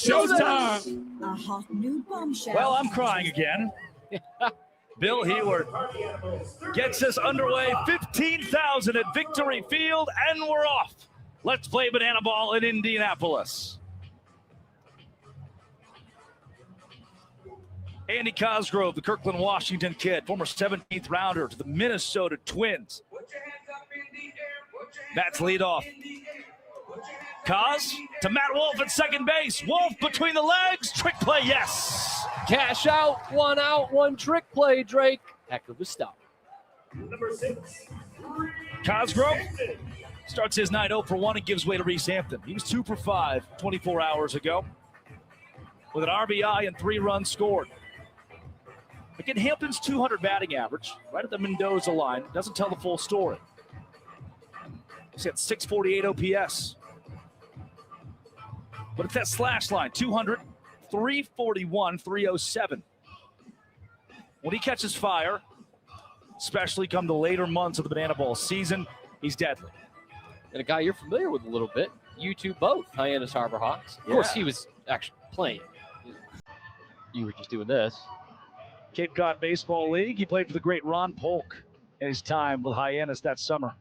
Showtime. A hot new bombshell. Well, I'm crying again. Bill Heward gets us underway. 15,000 at Victory Field, and we're off. Let's play banana ball in Indianapolis. Andy Cosgrove, the Kirkland, Washington kid, former 17th rounder to the Minnesota Twins. Bats lead off. Cos to Matt Wolf at second base. Wolf between the legs. Trick play, yes. Cash out, one trick play, Drake. Heck of a stop. Number 6. Cosgrove starts his night 0 for 1 and gives way to Reese Hampton. He was 2 for 5 24 hours ago with an RBI and 3 runs scored. Again, Hampton's 200 batting average, right at the Mendoza line, doesn't tell the full story. He's got 648 OPS. But it's that slash line, 200, 341, 307. When he catches fire, especially come the later months of the banana ball season, he's deadly. And a guy you're familiar with a little bit, you two both, Hyannis Harbor Hawks. Of course, he was actually playing. You were just doing this. Cape Cod Baseball League. He played for the great Ron Polk in his time with Hyannis that summer.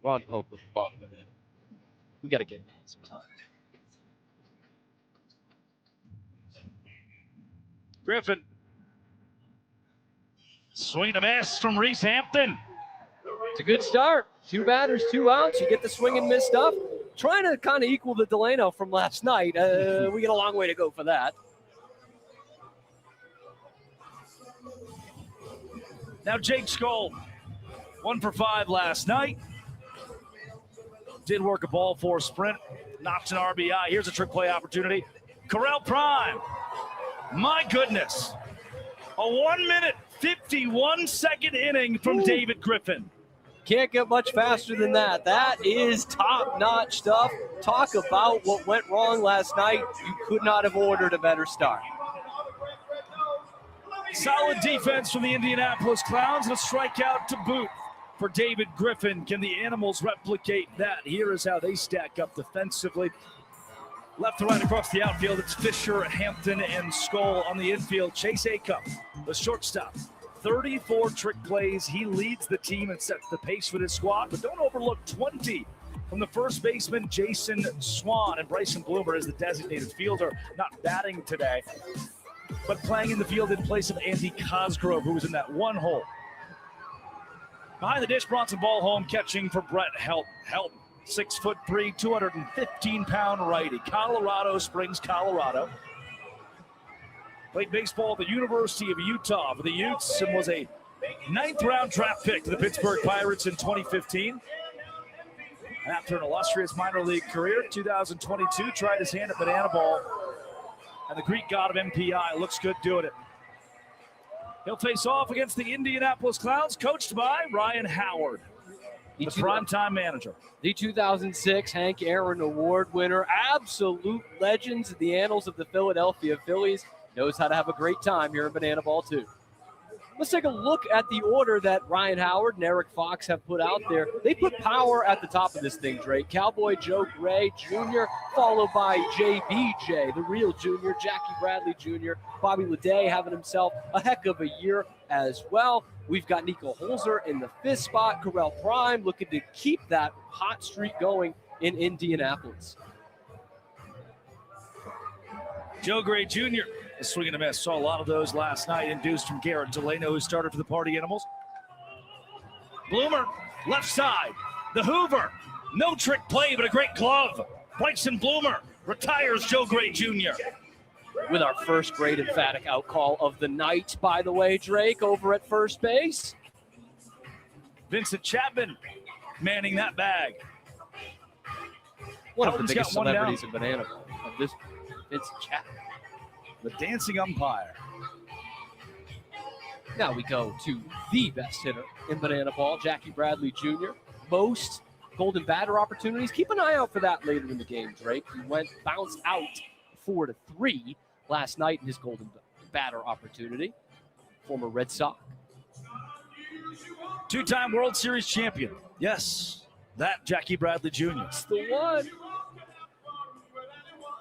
Ron Polk was fun. We got to get him sometime. Griffin. Swing and a miss from Reese Hampton. It's a good start. 2 batters, 2 outs. You get the swing and miss stuff. Trying to kind of equal the Delano from last night. We got a long way to go for that. Now Jake Skoll, 1 for 5 last night. Did work a ball 4 sprint, knocked an RBI. Here's a trick play opportunity. Correll Prime. My goodness. A 1-minute, 51-second inning from David Griffin. Can't get much faster than that. That is top-notch stuff. Talk about what went wrong last night. You could not have ordered a better start. Solid defense from the Indianapolis Clowns and a strikeout to boot for David Griffin. Can the Animals replicate that? Here is how they stack up defensively. Left to right across the outfield, it's Fisher, Hampton, and Skoll on the infield. Chase Acup, the shortstop. 34 trick plays. He leads the team and sets the pace with his squad, but don't overlook 20 from the first baseman, Jason Swan, and Bryson Bloomer is the designated fielder, not batting today, but playing in the field in place of Andy Cosgrove, who was in that one hole. Behind the dish, Bronson Ballholm catching for Brett Helton. Helton, 6'3", 215-pound righty. Colorado Springs, Colorado. Played baseball at the University of Utah for the Utes and was a 9th-round draft pick to the Pittsburgh Pirates in 2015. After an illustrious minor league career, 2022, tried his hand at banana ball. And the Greek god of MPI looks good doing it. He'll face off against the Indianapolis Clowns, coached by Ryan Howard, the primetime manager. The 2006 Hank Aaron Award winner, absolute legends in the annals of the Philadelphia Phillies, knows how to have a great time here in Banana Ball 2. Let's take a look at the order that Ryan Howard and Eric Fox have put out there. They put power at the top of this thing, Drake. Cowboy Joe Gray Jr., followed by JBJ, the real junior, Jackie Bradley Jr., Bobby Leday having himself a heck of a year as well. We've got Nico Holzer in the 5th spot, Corell Prime looking to keep that hot streak going in Indianapolis. Joe Gray Jr., a swing and a miss. Saw a lot of those last night, induced from Garrett Delano, who started for the Party Animals. Bloomer, left side. The Hoover, no trick play, but a great glove. Bryson Bloomer retires Joe Gray Jr. With our first great emphatic out call of the night, by the way, Drake, over at first base. Vincent Chapman manning that bag. One of the biggest celebrities in Banana Ball of this, Vincent Chapman. The dancing umpire. Now we go to the best hitter in Banana Ball, Jackie Bradley Jr. Most golden batter opportunities. Keep an eye out for that later in the game, Drake. He bounced out 4-3 last night in his golden batter opportunity. Former Red Sox. 2-time World Series champion. Yes, that Jackie Bradley Jr. It's the one.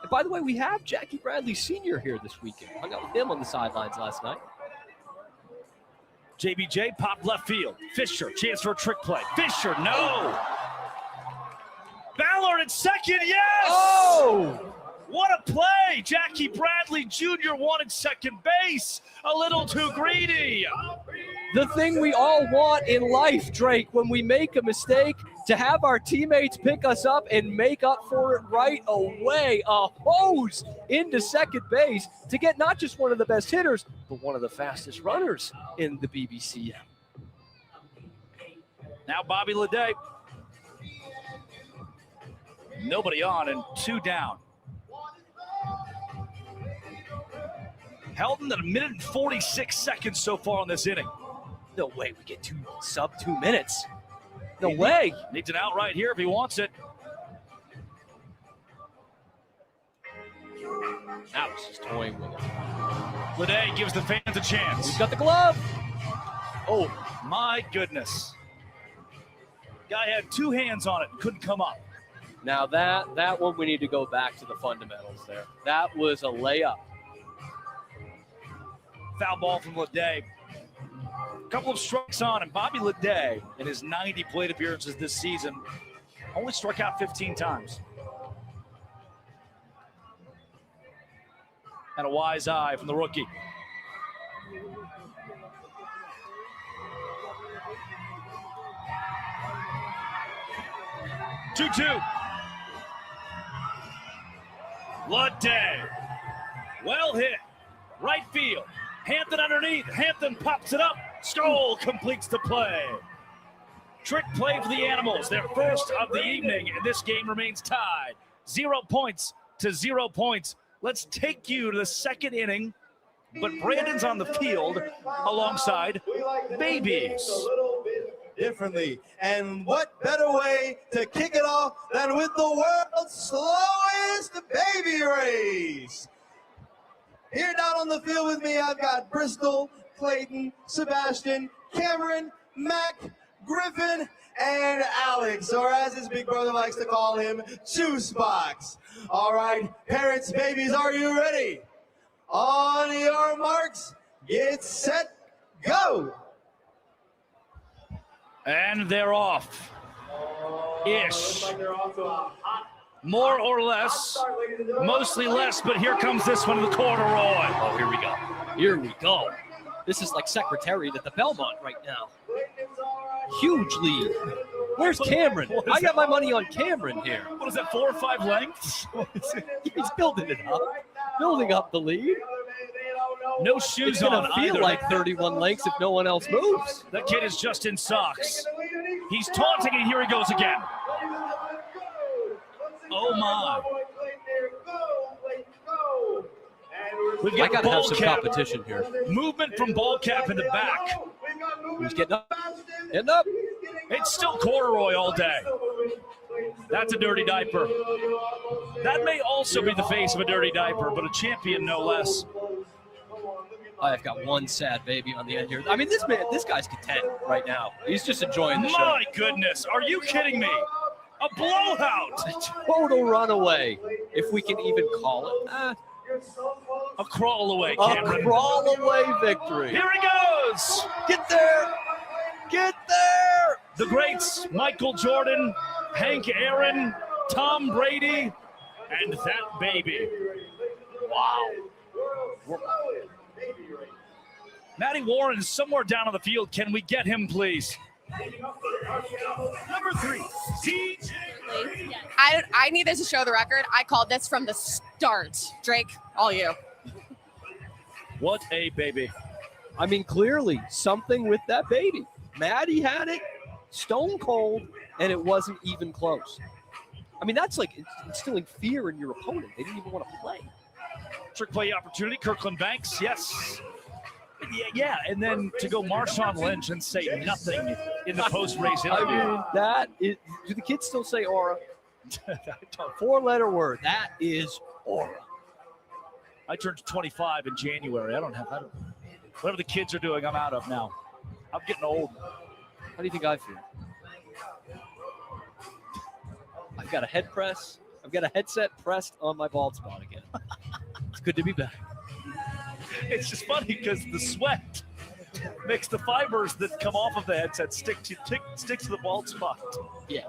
And by the way, we have Jackie Bradley Sr. here this weekend. Hung out with him on the sidelines last night. JBJ popped left field. Fisher, chance for a trick play. Fisher, no. Ballard at second, yes! Oh! What a play! Jackie Bradley Jr. wanted second base. A little too greedy. The thing we all want in life, Drake, when we make a mistake, to have our teammates pick us up and make up for it right away. A hose into second base to get not just one of the best hitters, but one of the fastest runners in the BBCM. Now Bobby Leday. Nobody on and 2 down. Held in 1 minute and 46 seconds so far on this inning. No way we get sub 2 minutes. No way. Needs an out right here if he wants it. Now he's just toying with it. Leday gives the fans a chance. He's got the glove. Oh, my goodness. Guy had 2 hands on it and couldn't come up. Now that one we need to go back to the fundamentals there. That was a layup. Foul ball from Leday. A couple of strikes on him. Bobby Leday, in his 90 plate appearances this season, only struck out 15 times. And a wise eye from the rookie. Two. Leday. Well hit. Right field. Hampton underneath. Hampton pops it up. Stoll completes the play. Trick play for the Animals. Their first of the evening. And this game remains tied. 0 points to 0 points. Let's take you to the second inning. But Brandon's on the field alongside babies. Differently. And what better way to kick it off than with the world's slowest baby race? Here down on the field with me, I've got Bristol, Clayton, Sebastian, Cameron, Mac, Griffin, and Alex, or as his big brother likes to call him, Juicebox. All right, parents, babies, are you ready? On your marks, get set, go! And they're off. Ish. More or less. Mostly less, but here comes this one to the corduroy. Oh, here we go. Here we go. This is like Secretariat at the Belmont right now. Huge lead. Where's Cameron? I got my money on Cameron here. What is that, 4 or 5 lengths? He's building it up. Building up the lead. No shoes It's going on to feel either. like 31 lengths if no one else moves. That kid is just in socks. He's taunting, and here he goes again. Oh, my. We've I got got to have ball some cap. competition here. Movement from ball cap in the back. Who's getting up? Getting up. It's still corduroy all day. That's a dirty diaper. That may also be the face of a dirty diaper, but a champion no less. I've got one sad baby on the end here. I mean, this guy's content right now. He's just enjoying the show. My goodness, are you kidding me? A blowout. Total runaway, if we can even call it. A crawl away, A Cameron. crawl away victory. Here he goes. Get there. Get there. The greats, Michael Jordan, Hank Aaron, Tom Brady, and that baby. Wow. Matty Warren is somewhere down on the field. Can we get him, please? Number 3, TJ. I need this to show the record. I called this from the start. Drake, all you. What a baby. I mean, clearly something with that baby. Maddie had it stone cold, and it wasn't even close. I mean, that's like instilling fear in your opponent. They didn't even want to play. Trick play opportunity, Kirkland Banks, yes. Yeah, and then to go Marshawn Lynch and say nothing in the post-race interview. I mean, that is, do the kids still say aura? 4-letter word. That is aura. I turned 25 in January. I don't whatever the kids are doing, I'm out of now. I'm getting old. How do you think I feel? I've got a head press. I've got a headset pressed on my bald spot again. It's good to be back. It's just funny because the sweat makes the fibers that come off of the headset stick to the bald spot. Yeah.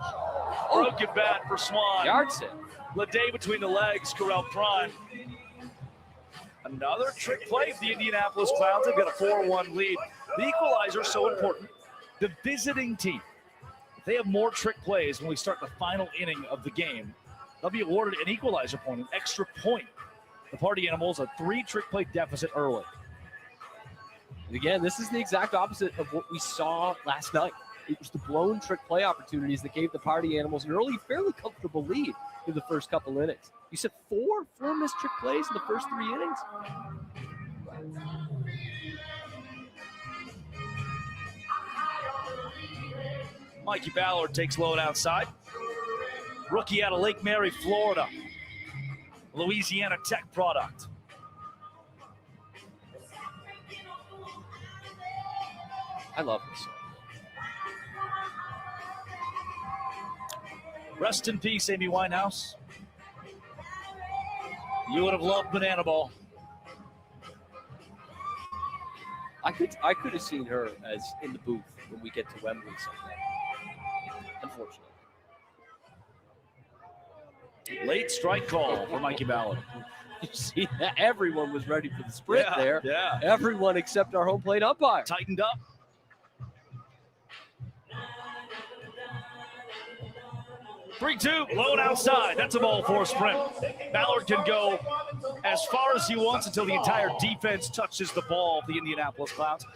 Broken bat for Swan. Yard sale. Lede between the legs, Corral Prime. Another trick play for the Indianapolis Clowns. They've got a 4-1 lead. The equalizer is so important. The visiting team, if they have more trick plays when we start the final inning of the game, they'll be awarded an equalizer point, an extra point. The Party Animals a 3 trick play deficit early. And again, this is the exact opposite of what we saw last night. It was the blown trick play opportunities that gave the Party Animals an early, fairly comfortable lead in the first couple innings. You said four missed trick plays in the first 3 innings? Mikey Ballard takes load outside. Rookie out of Lake Mary, Florida. Louisiana Tech product. I love this. Rest in peace, Amy Winehouse. You would have loved Banana Ball. I could have seen her as in the booth when we get to Wembley someday. Unfortunately. Late strike call for Mikey Ballard. You see that everyone was ready for the sprint there. Yeah. Everyone except our home plate umpire. Tightened up. "3-2, load outside." That's a ball for a sprint. Ballard can go as far as he wants until the entire defense touches the ball of the Indianapolis Clowns.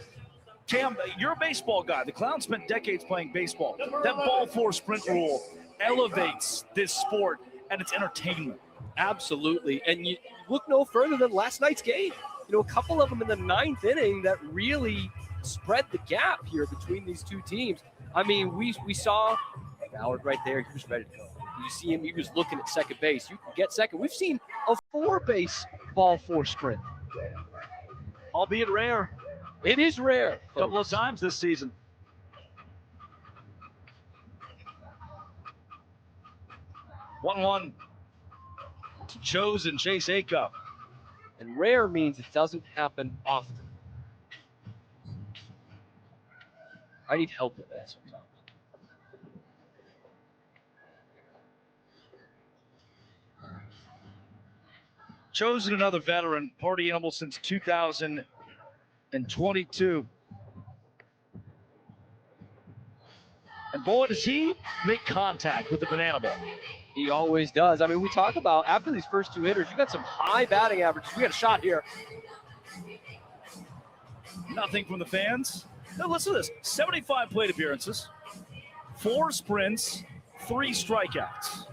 Cam, you're a baseball guy. The Clowns spent decades playing baseball. That ball four sprint rule elevates this sport and its entertainment. Absolutely. And you look no further than last night's game. You know, a couple of them in the 9th inning that really spread the gap here between these two teams. I mean, we saw Ballard right there. He was ready to go. You see him, he was looking at second base. You can get second. We've seen a 4-base ball 4 sprint. Albeit rare. It is rare. A couple of times this season. "1-1 to Chosen Chase Acup." And rare means it doesn't happen often. I need help with that sometimes. Chosen, another veteran, Party Animal since 2022. And boy, does he make contact with the banana ball. He always does. I mean, we talk about after these first 2 hitters, you got some high batting averages. We got a shot here. Nothing from the fans. Now listen to this: 75 plate appearances, 4 sprints, 3 strikeouts.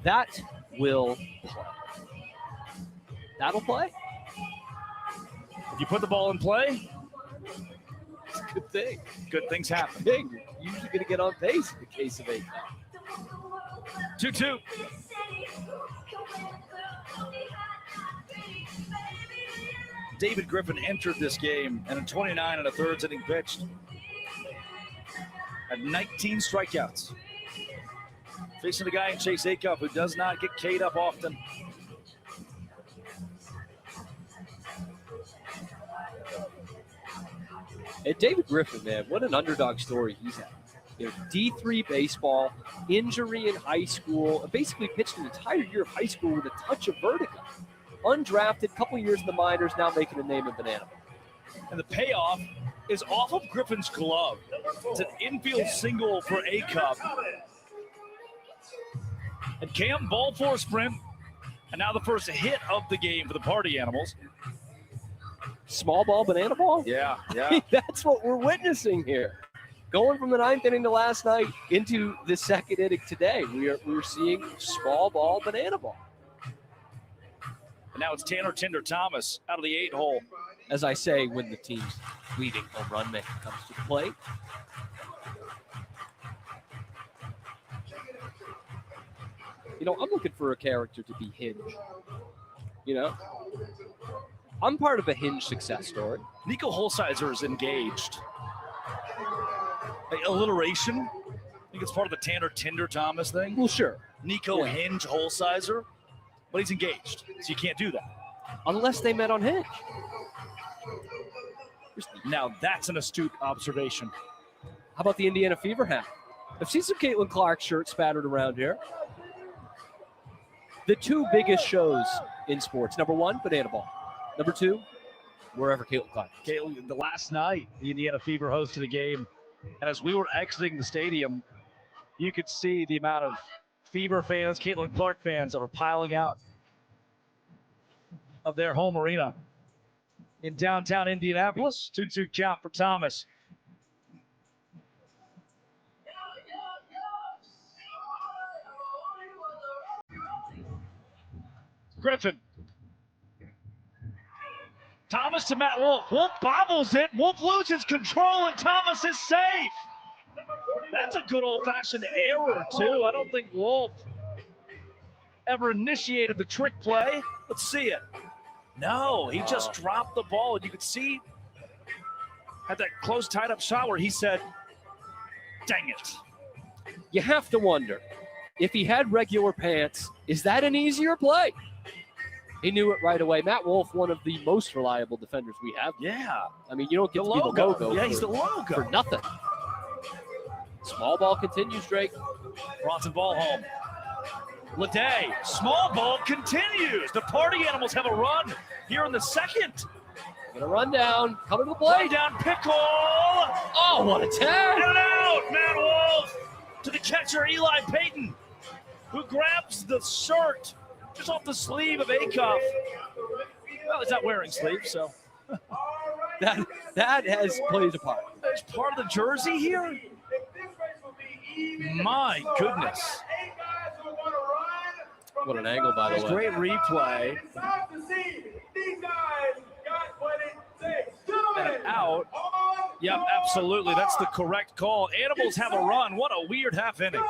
That will play. That'll play. If you put the ball in play, It's a good thing. good things happen. You're usually going to get on base in the case of a 2-2. David Griffin entered this game and in 29 and a third inning pitched. Had 19 strikeouts. Facing a guy in Chase Acup who does not get K'd up often. And David Griffin, man, what an underdog story he's had. You know, D3 baseball, injury in high school, basically pitched an entire year of high school with a touch of vertigo. Undrafted, couple years in the minors, now making a name in Banana. And the payoff is off of Griffin's glove. It's an infield single for Acup. And Cam, ball 4 sprint. And now the first hit of the game for the Party Animals. Small ball, banana ball? Yeah. That's what we're witnessing here. Going from the 9th inning to last night into the 2nd inning today, we're seeing small ball, banana ball. And now it's Tanner Tinder Thomas out of the 8 hole. As I say, when the team's leading home run maker comes to the plate. You know, I'm looking for a character to be Hinge. You know? I'm part of a Hinge success story. Nico Holsizer is engaged. Alliteration. think it's part of the Tanner Tinder Thomas thing. Well, sure. Nico Hinge Holsizer, but he's engaged, so you can't do that. Unless they met on Hinge. Now that's an astute observation. How about the Indiana Fever hat? I've seen some Caitlin Clark shirts spattered around here. The two biggest shows in sports. Number one, Banana Ball. Number two, wherever Caitlin Clark is. Caitlin, the last night, the Indiana Fever hosted a game, and as we were exiting the stadium, you could see the amount of Fever fans, Caitlin Clark fans that were piling out of their home arena in downtown Indianapolis. 2-2 count for Thomas. Griffin. Thomas to Matt Wolf. Wolf bobbles it. Wolf loses control, and Thomas is safe. That's a good old-fashioned error, too. I don't think Wolf ever initiated the trick play. Let's see it. No, he just dropped the ball, and you could see had that close tied-up shot where he said, dang it. You have to wonder, if he had regular pants, is that an easier play? He knew it right away. Matt Wolf, one of the most reliable defenders we have. Yeah. I mean, you don't get The to be the logo. Yeah, he's the logo. For nothing. Small ball continues, Drake. Bronson ball home. Leday, small ball continues. The Party Animals have a run here in the second. Gonna run down, coming to the play. Play down Pickle. Oh, what a tear. And out, Matt Wolf to the catcher, Eli Payton, who grabs the shirt just off the sleeve of Acuff. Well, he's not wearing sleeves, so. That has plays a part. There's part of the jersey here. My goodness. What an angle, by the way. Great replay. And out. Yep, absolutely. That's the correct call. Animals have a run. What a weird half inning.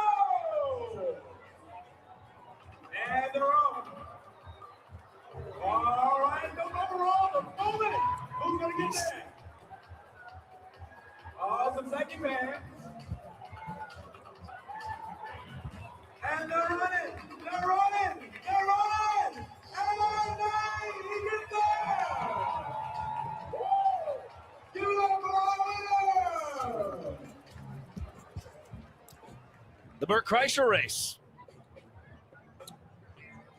And they're on. All right, the moment. Who's going to get there? Some second man. And they're running. And he gets there. Give it up for our winner. The Burt Kreischer race.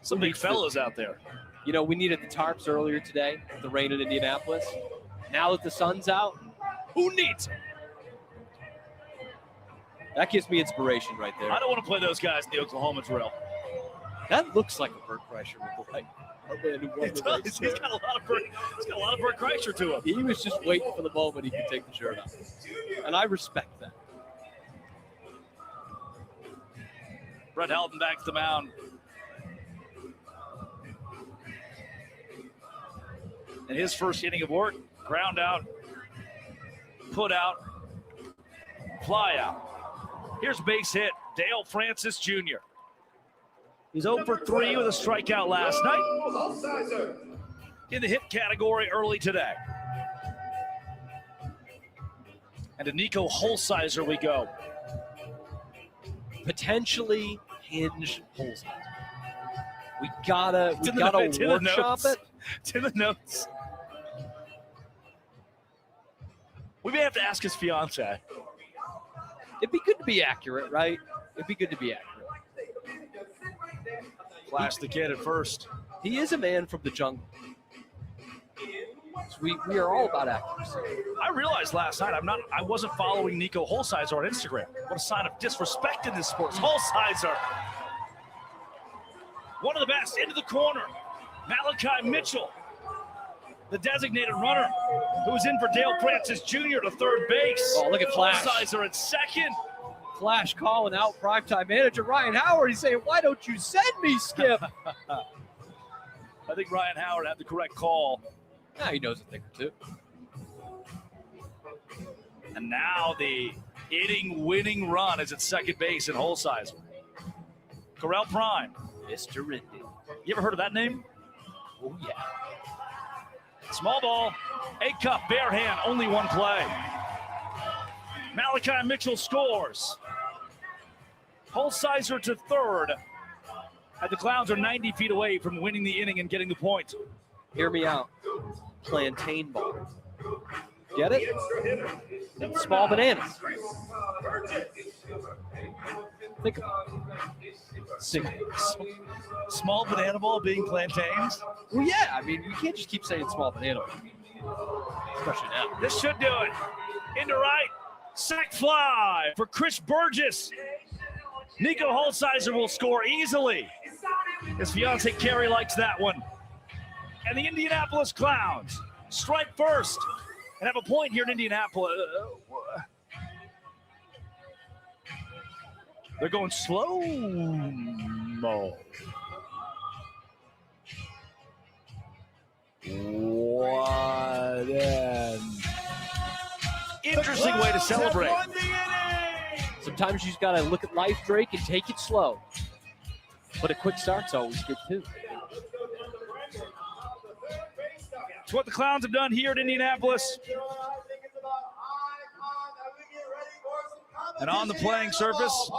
Some big fellows out there. You know, we needed the tarps earlier today, the rain in Indianapolis. Now that the sun's out, who needs it? That gives me inspiration right there. I don't want to play those guys in the Oklahoma drill. That looks like a Burt Kreischer replay. It does. He's got a lot of Burt Kreischer to him. He was just waiting for the moment he could take the shirt off. And I respect that. Brett Helton back to the mound. And his first inning of work, ground out, put out, fly out. Here's base hit, Dale Francis Jr. He's 0 for 3 with a strikeout last night. In the hit category early today. And to Nico Holsizer we go. Potentially Hinge Holsizer. We gotta workshop it. It's in the notes. We may have to ask his fiance. It'd be good to be accurate, right? It'd be good to be accurate. Flash the kid at first. He is a man from the jungle. So we are all about accuracy. I realized last night I wasn't following Nico Holsizer on Instagram. What a sign of disrespect in this sport. Holsizer, one of the best, into the corner. Malachi Mitchell, the designated runner, who's in for Dale Francis Jr. to third base. Oh, look at Flash. Holsizer at second. Flash calling out primetime manager Ryan Howard. He's saying, why don't you send me, Skip? I think Ryan Howard had the correct call. Now he knows a thing or two. And now the inning-winning run is at second base in Holsizer. Corral Prime. Mr. Indy. You ever heard of that name? Oh, yeah. Small ball, Acuff, bare hand, only one play. Malachi Mitchell scores. Holsizer to third. And the Clowns are 90 feet away from winning the inning and getting the point. Hear me out. Plantain ball. Get it? Small bananas. Think about it. Small banana ball being plantains? Well, yeah. I mean, you can't just keep saying small banana ball. Especially now. This should do it. Into right. Sack fly for Chris Burgess. Nico Holsizer will score easily. His fiance Carrie likes that one. And the Indianapolis Clowns strike first and have a point here in Indianapolis. They're going slow-mo. What an interesting way to celebrate. Sometimes you just got to look at life, Drake, and take it slow. But a quick start's always good, too. It's what the Clowns have done here at Indianapolis. And on the playing surface,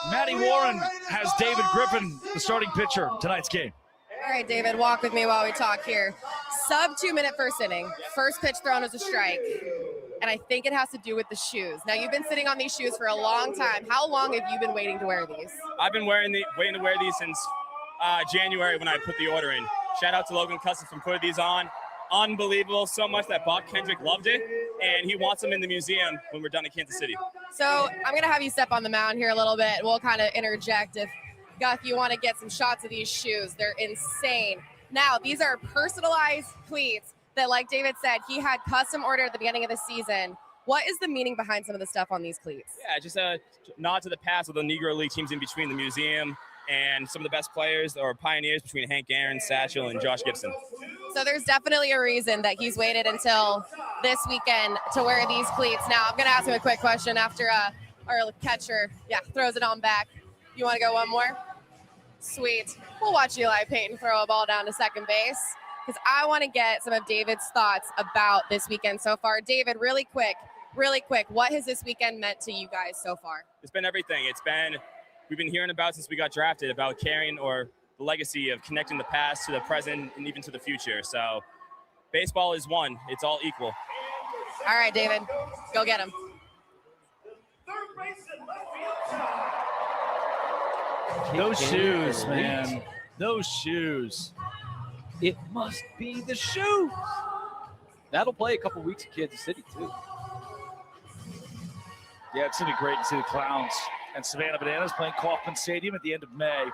Matty Warren has David Griffin, the starting pitcher, tonight's game. All right, David, walk with me while we talk here. Sub 2-minute first inning. First pitch thrown as a strike. And I think it has to do with the shoes. Now, you've been sitting on these shoes for a long time. How long have you been waiting to wear these? I've been waiting to wear these since January when I put the order in. Shout out to Logan Custom for putting these on. Unbelievable, so much that Bob Kendrick loved it, and he wants them in the museum when we're done in Kansas City. So I'm going to have you step on the mound here a little bit. We'll kind of interject if you want to get some shots of these shoes. They're insane. Now, these are personalized cleats that, like David said, he had custom ordered at the beginning of the season. What is the meaning behind some of the stuff on these cleats? Yeah, just a nod to the past of the Negro League teams in between the museum and some of the best players or pioneers between Hank Aaron, Satchel, and Josh Gibson. So there's definitely a reason that he's waited until this weekend to wear these cleats. Now, I'm going to ask him a quick question after our catcher throws it on back. You want to go one more? Sweet. We'll watch Eli Payton throw a ball down to second base because I want to get some of David's thoughts about this weekend so far. David, really quick, what has this weekend meant to you guys so far? It's been everything. We've been hearing about since we got drafted about carrying or the legacy of connecting the past to the present and even to the future. So baseball is one. It's all equal. All right, David, go get him. Those shoes, man. Those shoes. It must be the shoes. That'll play a couple weeks in Kansas City, too. Yeah, it's going to be great to see the Clowns and Savannah Bananas playing Kauffman Stadium at the end of May.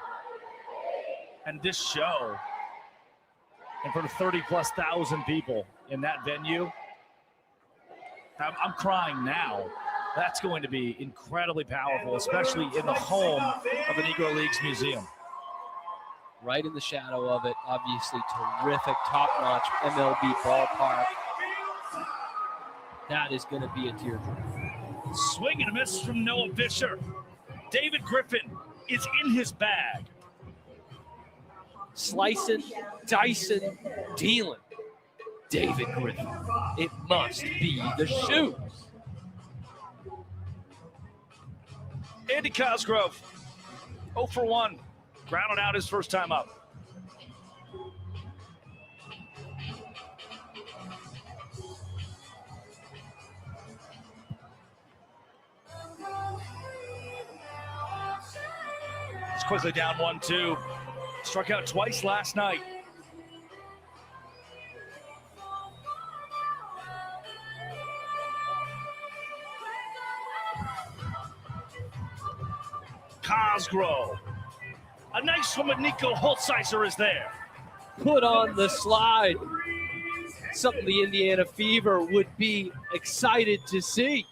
And this show, in front of 30+ thousand people in that venue, I'm crying now. That's going to be incredibly powerful, especially in the home of the Negro Leagues Museum. Right in the shadow of it, obviously terrific, top-notch MLB ballpark. That is going to be a teardrop. Swing and a miss from Noah Fisher. David Griffin is in his bag. Slicing, dicing, dealing. David Griffin. It must be the shoes. Andy Cosgrove, 0 for 1. Grounded out his first time up. It's quickly down 1-2. Struck out twice last night. Cosgrove. A nice one with Nico Holsizer is there. Put on the slide. Something the Indiana Fever would be excited to see.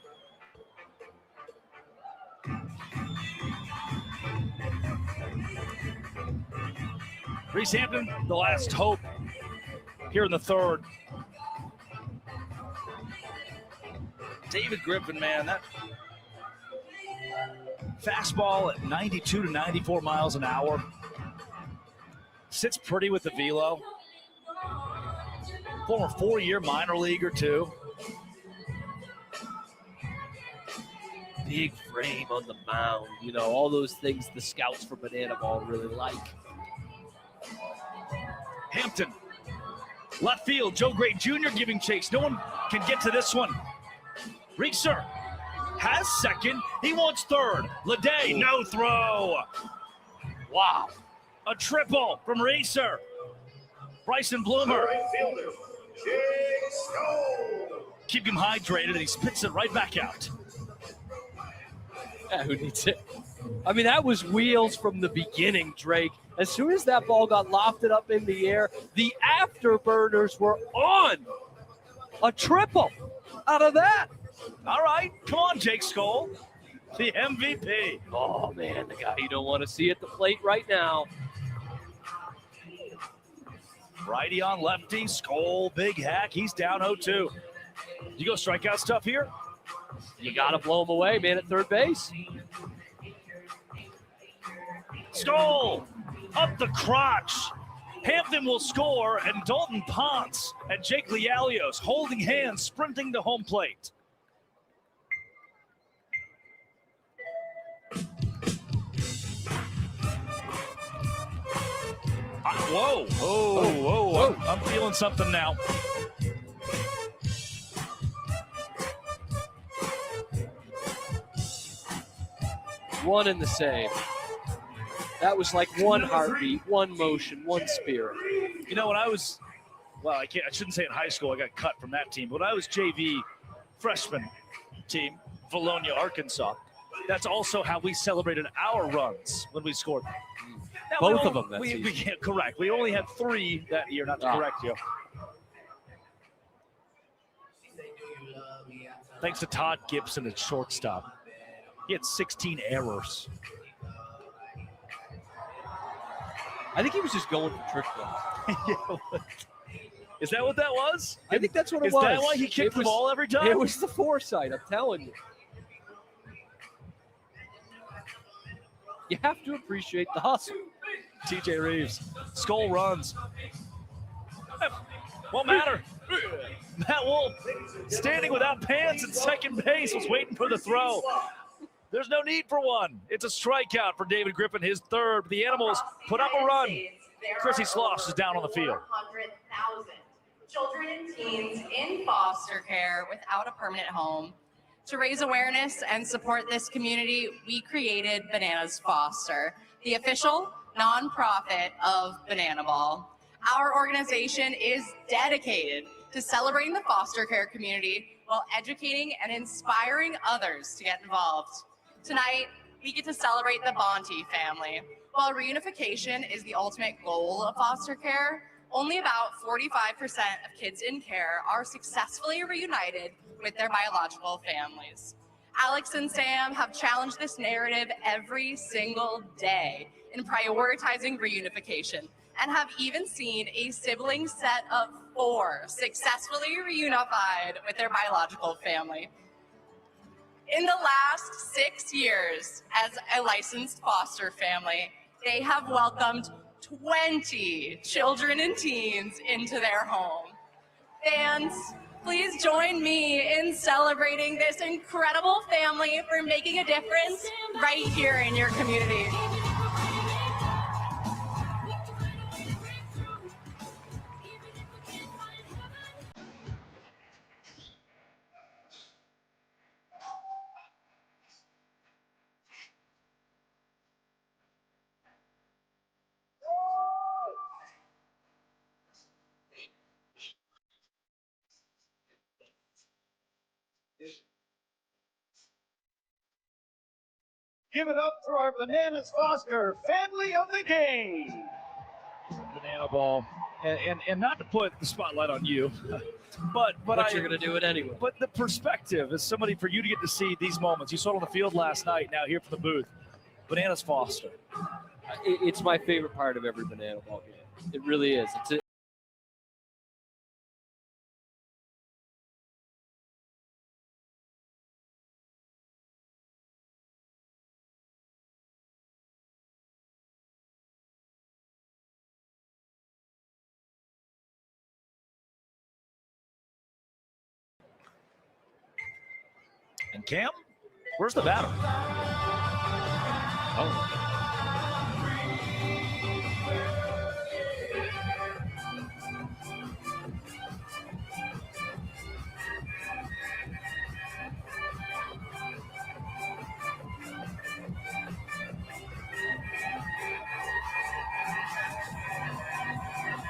Reese Hampton, the last hope here in the third. David Griffin, man, that fastball at 92 to 94 miles an hour. Sits pretty with the velo. Former 4-year minor leaguer, too. big frame on the mound. You know, all those things the scouts for Banana Ball really like. Hampton, left field, Joe Gray Jr. giving chase. No one can get to this one. Reeser has second. He wants third. Leday, no throw. Wow. A triple from Reeser. Bryson Bloomer. Right fielder, Jake Stone. Keep him hydrated, and he spits it right back out. Yeah, who needs it? I mean, that was wheels from the beginning, Drake. As soon as that ball got lofted up in the air, the afterburners were on. A triple out of that. All right, come on, Jake Skoll, the MVP. Oh, man, the guy you don't want to see at the plate right now. Righty on lefty, Skoll, big hack. He's down 0-2. You go strikeout stuff here? You got to blow him away, man, at third base. Skoll, up the crotch. Hampton will score, and Dalton Ponce and Jake Lialios holding hands, sprinting to home plate. Whoa, whoa. I'm feeling something now. One and the same. That was like one heartbeat, one motion, one spirit. You know, when I was, well, I shouldn't say in high school, I got cut from that team. When I was JV freshman team, Valonia, Arkansas, that's also how we celebrated our runs when we scored. Now, Both of them that we season. can't correct. We only had 3 that year, not to correct you. Thanks to Todd Gibson at shortstop. He had 16 errors. I think he was just going for trick plays. Is that what that was? I think that's what it Is was. that why he kicked the ball every time? It was the foresight, I'm telling you. You have to appreciate the hustle. TJ Reeves. Skoll runs. Won't matter. Matt Wolf, standing without pants at second base, was waiting for the throw. There's no need for one. It's a strikeout for David Griffin, his third. The Animals put up a run. Chrissy Sloss is down on the field. 100,000 children and teens in foster care without a permanent home. To raise awareness and support this community, we created Bananas Foster, the official nonprofit of Banana Ball. Our organization is dedicated to celebrating the foster care community while educating and inspiring others to get involved. Tonight, we get to celebrate the Bonte family. While reunification is the ultimate goal of foster care, only about 45% of kids in care are successfully reunited with their biological families. Alex and Sam have challenged this narrative every single day in prioritizing reunification and have even seen a sibling set of 4 successfully reunified with their biological family. In the last 6 years as a licensed foster family, they have welcomed 20 children and teens into their home. Fans, please join me in celebrating this incredible family for making a difference right here in your community. Give it up for our Bananas Foster family of the game. Banana Ball. And not to put the spotlight on you, but You're going to do it anyway. But the perspective is somebody for you to get to see these moments. You saw it on the field last night, now here from the booth. Bananas Foster. It's my favorite part of every Banana Ball game. It really is. And Cam, Where's the batter? Oh.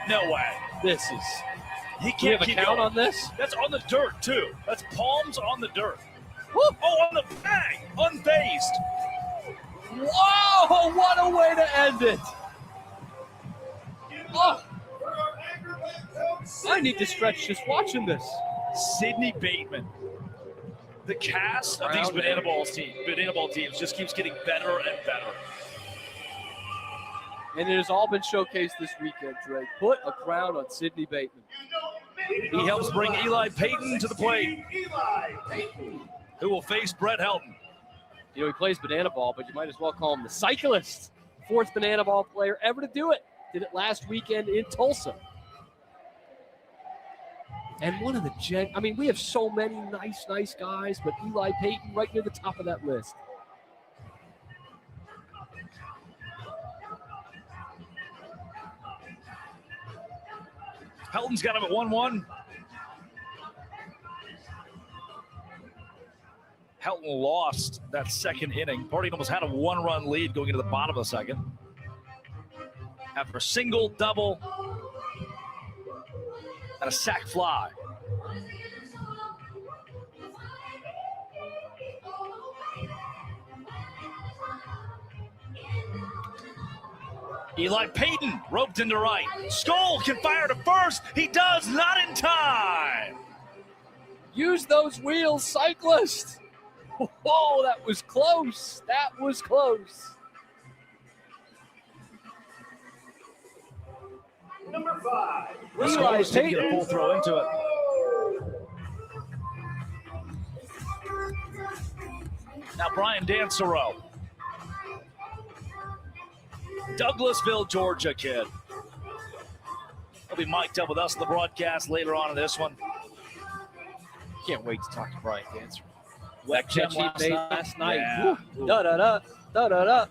No way. This is. He We can't have a keep count going. on this? That's on the dirt, too. That's palms on the dirt. Woo! Oh, on the bag. Unfazed. Whoa! What a way to end it. Oh, I need to stretch just watching this. Sidney Bateman. The cast of these banana ball teams just keeps getting better and better. And it has all been showcased this weekend, Drake. Put a crown on Sidney Bateman. He helps bring Eli Payton to the plate, who will face Brett Helton. You know, he plays banana ball, but you might as well call him the cyclist. Fourth banana ball player ever to do it. Did it last weekend in Tulsa. And one of the we have so many nice guys, but Eli Payton right near the top of that list. Helton's got him at 1-1. Helton lost that second inning. Party almost had a 1-run lead going into the bottom of the second. After a single, double, and a sac fly. Eli Payton roped into right. Skull can fire to first. He does, not in time. Use those wheels, cyclist. Whoa, that was close. That was close. Number 5. Eli Didn't get a Payton. full throw into it. Now Brian Dansereau. Douglasville, Georgia kid. He'll be mic'd up with us in the broadcast later on in this one. Can't wait to talk to Brian Dancer. Wet Catch he made last night. Yeah. Woo. Da-da-da, da-da-da.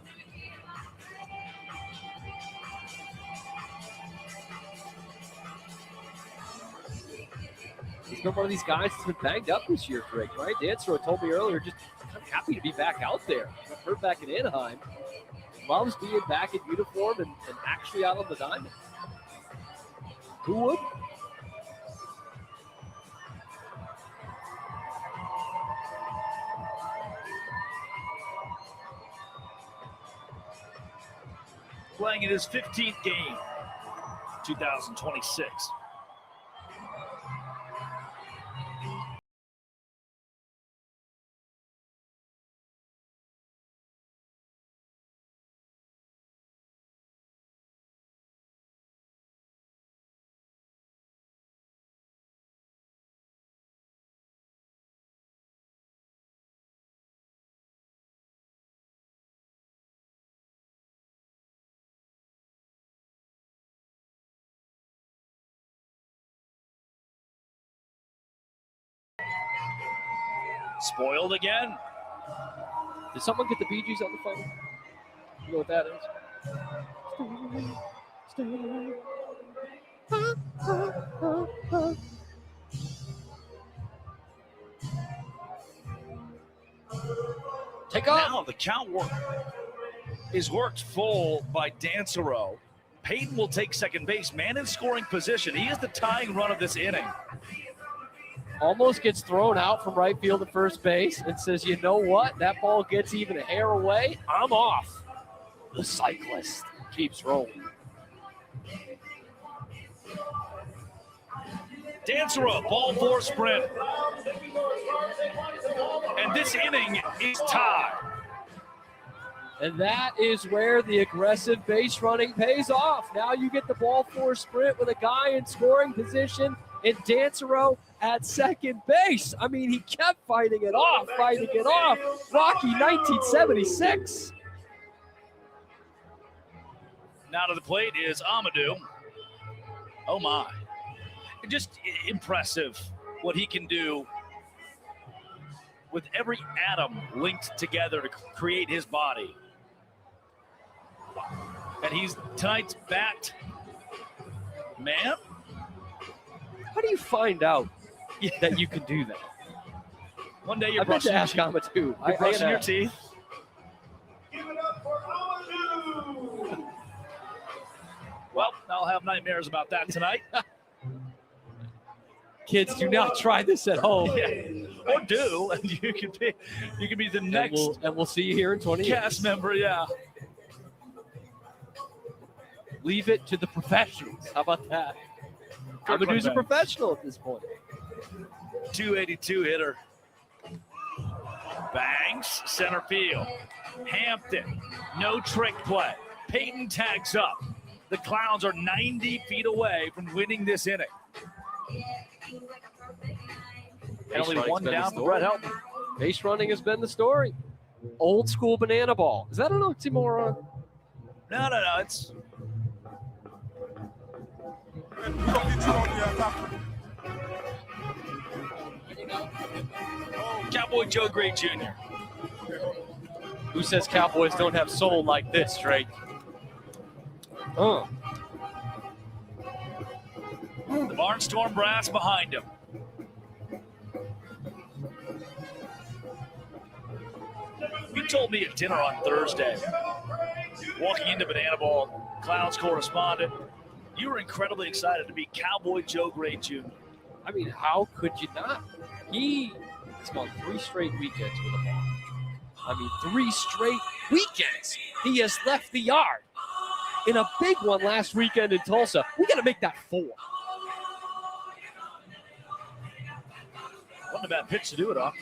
He's been one of these guys that's been banged up this year, Greg, right? Dancer told me earlier, just I'm happy to be back out there. I've heard back in Anaheim. Loves being back in uniform and actually out on the diamond. Who would? Playing in his 15th game, 2026. Spoiled again. Did someone get the Bee Gees on the phone? You know what that is? Take off. Now the count work is worked full by Dansereau. Payton will take second base. Man in scoring position. He is the tying run of this inning. Almost gets thrown out from right field to first base and says, you know what? That ball gets even a hair away. I'm off. The cyclist keeps rolling. Dansereau, ball four sprint. And this inning is tied. And that is where the aggressive base running pays off. Now you get the ball four sprint with a guy in scoring position and Dansereau at second base. I mean, he kept fighting it off. Rocky 1976. Now to the plate is Amadou. Oh my. Just impressive what he can do with every atom linked together to create his body. And he's tonight's bat man. How do you find out that you can do that? One day you're I bet brushing, to ask Ama too. you're brushing your teeth. Give it up for Amadou. Well, I'll have nightmares about that tonight. Kids, do not try this at home. Yeah. Or do, and you could be the next And we'll see you here in 20 years. cast member. Yeah. Leave it to the professionals. How about that? Good Amadou's a one, Ben. professional at this point. 282 hitter. Bangs, center field. Hampton, no trick play. Peyton tags up. The Clowns are 90 feet away from winning this inning. And only one down for Brett Helton. Base running has been the story. Old school banana ball. Is that an oxymoron? No, it's Cowboy Joe Gray Jr. Who says Cowboys don't have soul like this, Drake? The Barnstorm brass behind him. You told me at dinner on Thursday, walking into Banana Ball, Clowns correspondent, you were incredibly excited to meet Cowboy Joe Gray Jr. I mean, how could you not? He's gone 3 straight weekends with a ball. I mean, 3 straight weekends. He has left the yard. In a big one last weekend in Tulsa. We got to make that 4. Wasn't a bad pitch to do it off.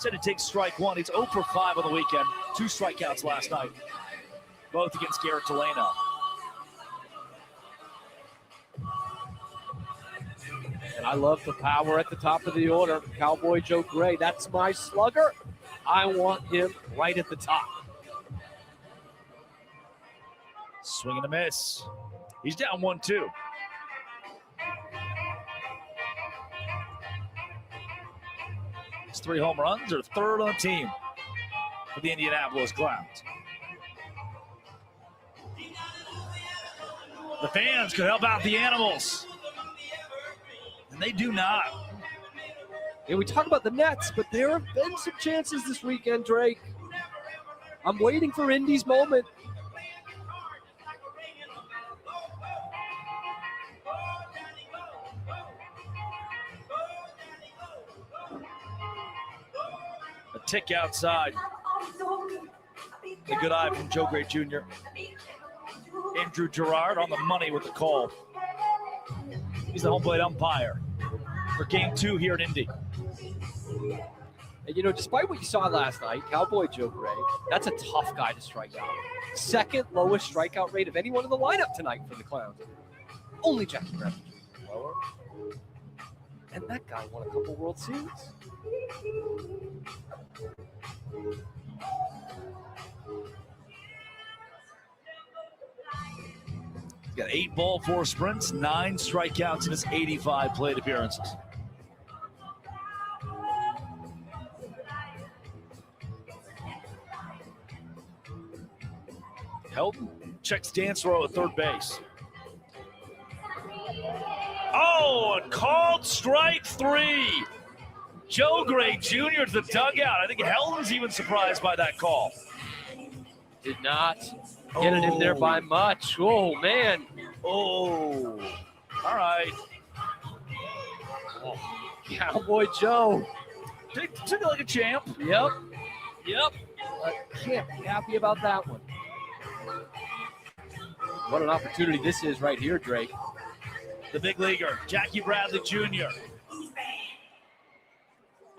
Said it takes strike 1. He's 0 for 5 on the weekend. 2 strikeouts last night. Both against Garrett Delano. And I love the power at the top of the order. Cowboy Joe Gray, that's my slugger. I want him right at the top. Swing and a miss. He's down 1-2. His 3 home runs are 3rd on the team for the Indianapolis Clowns. The fans could help out the Animals. And they do not. And we talk about the Nets, but there have been some chances this weekend, Drake. I'm waiting for Indy's moment. A tick outside. A good eye from Joe Gray Jr. Andrew Gerard on the money with the call. He's the home plate umpire for game 2 here at Indy. And, you know, despite what you saw last night, Cowboy Joe Gray, that's a tough guy to strike out. 2nd lowest strikeout rate of anyone in the lineup tonight for the Clowns. Only Jackie Brown lower. And that guy won a couple World Series. He's got 8 ball, 4 sprints, 9 strikeouts in his 85 plate appearances. Helton checks Dansero at 3rd base. Oh, a called strike 3. Joe Gray Jr. to the dugout. I think Helton's even surprised by that call. Did not get it in there by much. Oh, man. Oh, all right. Oh, Cowboy Joe. Took it like a champ. Yep. I can't be happy about that one. What an opportunity this is right here, Drake. The big leaguer, Jackie Bradley Jr.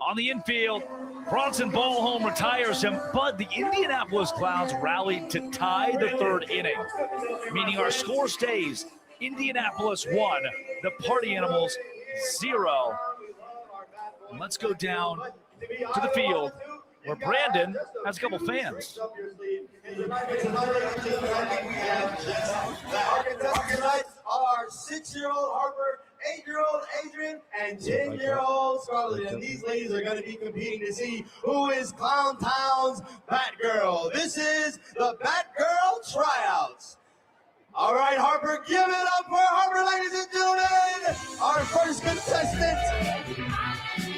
On the infield, Bronson Ballholm retires him, but the Indianapolis Clowns rallied to tie the 3rd inning, meaning our score stays Indianapolis 1, the Party Animals 0. And let's go down to the field where Brandon has a couple fans. Our 6-year-old Harper 8-year-old Adrian and 10-year-old Scarlett. And these ladies are going to be competing to see who is Clown Town's Batgirl. This is the Batgirl tryouts. All right, Harper, give it up for Harper, ladies and gentlemen. Our first contestant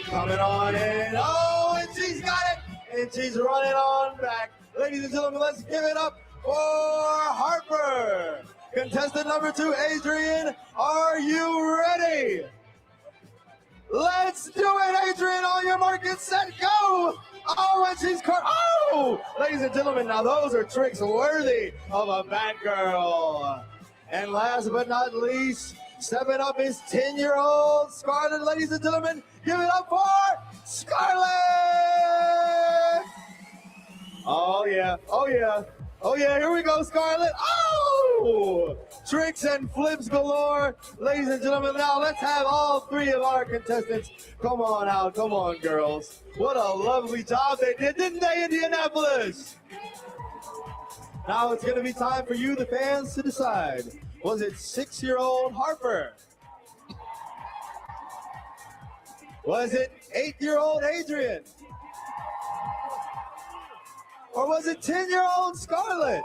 coming on in. Oh, and she's got it. And she's running on back. Ladies and gentlemen, let's give it up for Harper. Contestant number 2, Adrian, are you ready? Let's do it, Adrian, on your mark, get set, go! Oh, and she's caught. Oh! Ladies and gentlemen, now those are tricks worthy of a Batgirl. And last but not least, stepping up is 10-year-old Scarlett. Ladies and gentlemen, give it up for Scarlett! Oh, yeah, oh, yeah. Oh, yeah, here we go, Scarlett. Oh! Tricks and flips galore. Ladies and gentlemen, now let's have all 3 of our contestants come on out. Come on, girls. What a lovely job they did, didn't they, Indianapolis? Now it's going to be time for you, the fans, to decide. Was it 6-year-old Harper? Was it 8-year-old Adrian? Or was it 10-year-old Scarlett?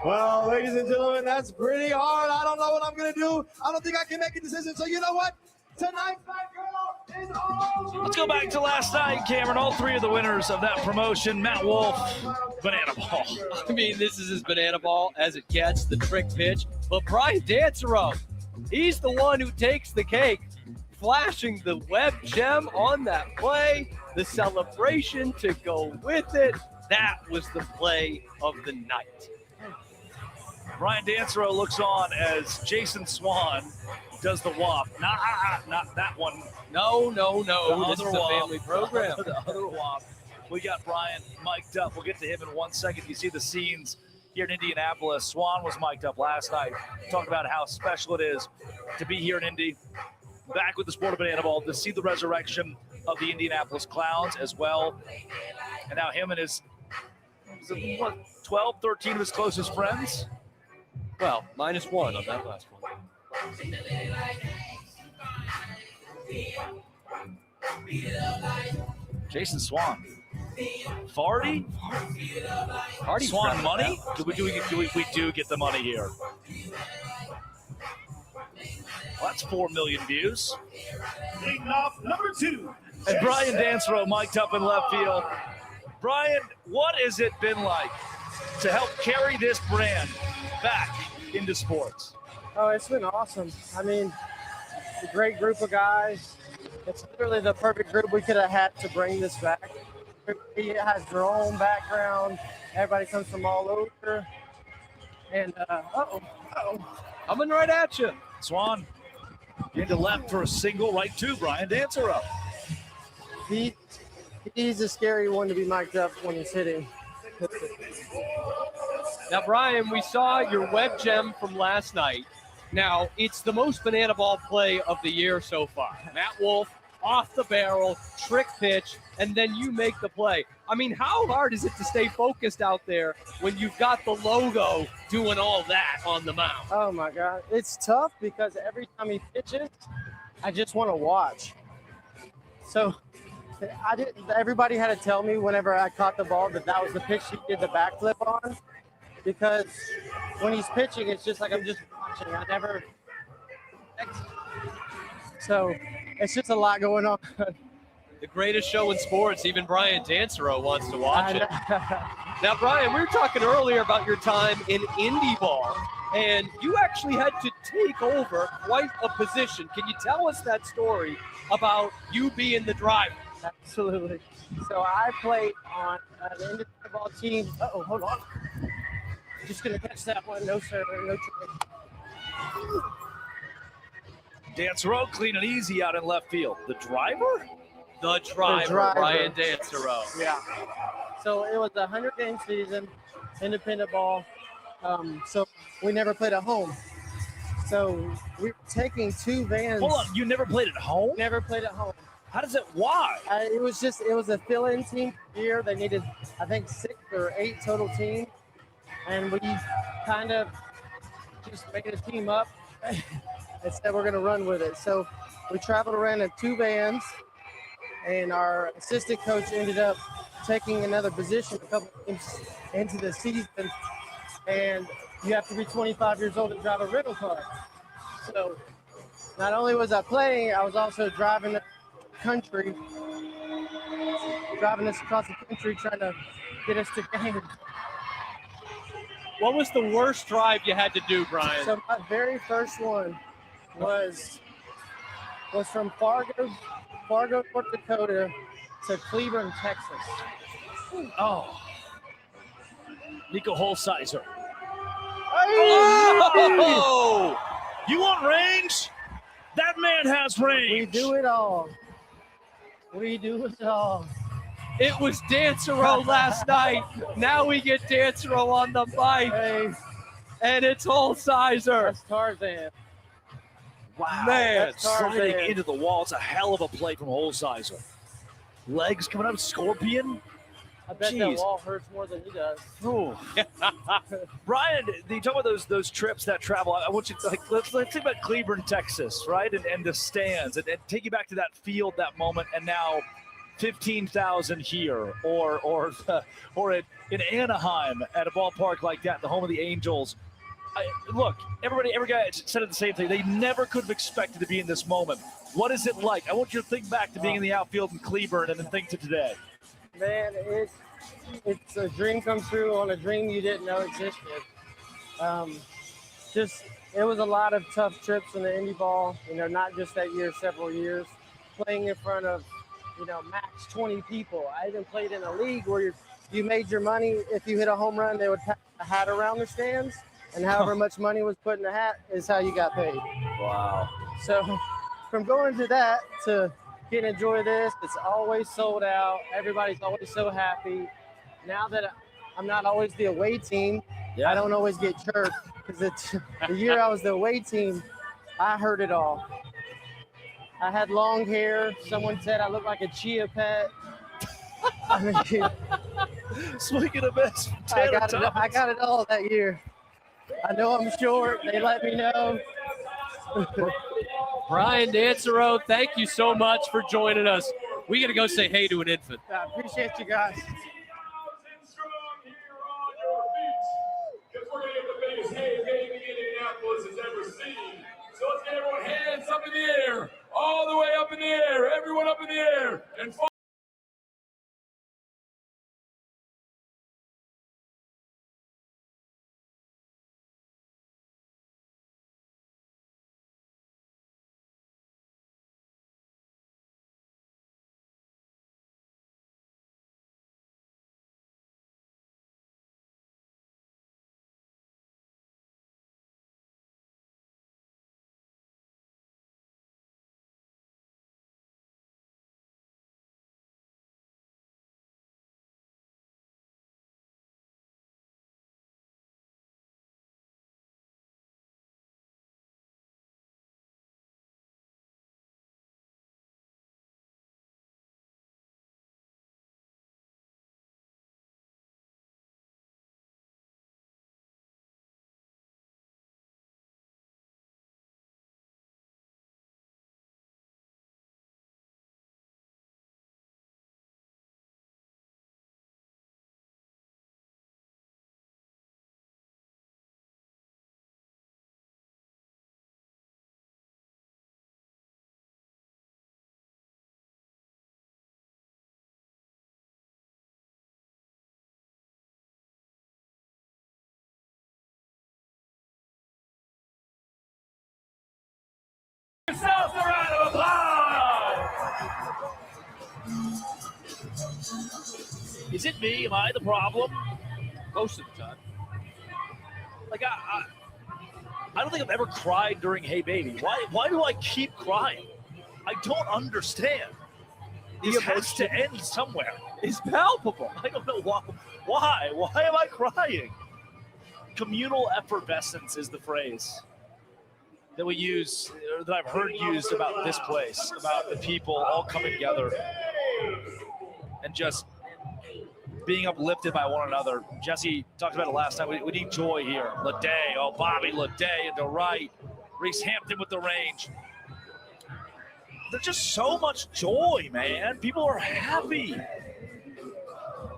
Well, ladies and gentlemen, that's pretty hard. I don't know what I'm going to do. I don't think I can make a decision. So you know what? Tonight's Batgirl is all. Let's go back to last night, Cameron. All 3 of the winners of that promotion. Matt Wolf, banana ball. I mean, this is as banana ball as it gets, the trick pitch. But Brian Dancero, he's the one who takes the cake, flashing the web gem on that play, the celebration to go with it. That was the play of the night. Brian Dancero looks on as Jason Swan does the WAP. Not that one. No. The This is other a WAP. family program. The other WAP. We got Brian mic'd up. We'll get to him in 1 second. You see the scenes here in Indianapolis. Swan was mic'd up last night. Talked about how special it is to be here in Indy. Back with the sport of banana ball to see the resurrection of the Indianapolis Clowns as well. And now him and his, 12, 13 of his closest friends. Well, -1 on that last one. Jason Swan. Farty? Swan money? We do get the money here. Well, that's 4 million views. Leading off number 2. And Brian Dancero mic'd up in left field. Brian, what has it been like to help carry this brand back into sports? Oh, it's been awesome. I mean, it's a great group of guys. It's literally the perfect group we could have had to bring this back. Everybody has their own background. Everybody comes from all over. And, Coming right at you. Swan, into left for a single, right to Brian Dancero. He's a scary one to be mic'd up when he's hitting. Now, Brian, we saw your web gem from last night. Now, it's the most banana ball play of the year so far. Matt Wolf, off the barrel, trick pitch, and then you make the play. I mean, how hard is it to stay focused out there when you've got the logo doing all that on the mound? Oh, my God. It's tough because every time he pitches, I just want to watch. So everybody had to tell me whenever I caught the ball that was the pitch he did the backflip on. Because when he's pitching, it's just like I'm just watching. I never. So it's just a lot going on. The greatest show in sports, even Brian Dancero wants to watch it. Now, Brian, we were talking earlier about your time in Indy ball, and you actually had to take over quite a position. Can you tell us that story about you being the driver? Absolutely. So I played on an Indy ball team. Uh-oh, hold on. Just going to catch that one. No, sir. No trade. Dancero clean and easy out in left field. The driver? The driver. Brian Dancero. Yeah. So it was a 100-game season, independent ball. So we never played at home. So we were taking 2 vans. Hold on, you never played at home? Never played at home. How does it? Why? It was a fill-in team year. They needed, I think, 6 or 8 total teams. And we kind of just made a team up and said we're going to run with it. So we traveled around in 2 vans, and our assistant coach ended up taking another position a couple games into the season, and you have to be 25 years old to drive a rental car. So not only was I playing, I was also driving us across the country, trying to get us to games. What was the worst drive you had to do, Brian? So my very first one was from Fargo, North Dakota to Cleburne, Texas. Oh. Nico Holsizer. Oh! You want range? That man has range. We do it all. We do it all. It was Dancero last night. Now we get Dancero on the bike. Hey, and it's Holsizer. that's Tarzan. Wow. Man, sliding into the wall. It's a hell of a play from Holsizer. Legs coming up, Scorpion. I bet that wall hurts more than he does. Oh. Brian, you talk about those trips, that travel. I want you to let's think about Cleburne, Texas, right? And the stands, and take you back to that field, that moment, and now 15,000 here, or in Anaheim at a ballpark like that, the home of the Angels. Look, every guy said it the same thing. They never could have expected to be in this moment. What is it like? I want you to think back to being in the outfield in Cleburne and then think to today. Man, it's a dream come true on a dream you didn't know existed. It was a lot of tough trips in the Indy ball, not just that year, several years, playing in front of, max 20 people. I even played in a league where you made your money. If you hit a home run, they would pass a hat around the stands, and however much money was put in the hat is how you got paid. Wow. So from going to that to get to enjoy this, it's always sold out. Everybody's always so happy. Now that I'm not always the away team, I don't always get chirped, because the year I was the away team, I heard it all. I had long hair. Someone said I looked like a chia pet. I mean, Speaking of this, I got it all that year. I know I'm short. They let me know. Brian Dancero, thank you so much for joining us. We got to go say hey to an infant. I appreciate you guys. Because we're going to get the biggest hey baby Indianapolis has ever seen. So let's get everyone hands up in the air, all the way up in the air, everyone up in the air, and yourselves a round of applause! Is it me? Am I the problem? Most of the time. Like, I don't think I've ever cried during Hey Baby. Why do I keep crying? I don't understand. This has to end somewhere. It's palpable. I don't know why. Why am I crying? Communal effervescence is the phrase that we use, or that I've heard used about this place, about the people all coming together and just being uplifted by one another. Jesse talked about it last night. We need joy here. Leday, Bobby Leday into right. Reese Hampton with the range. There's just so much joy, man. People are happy.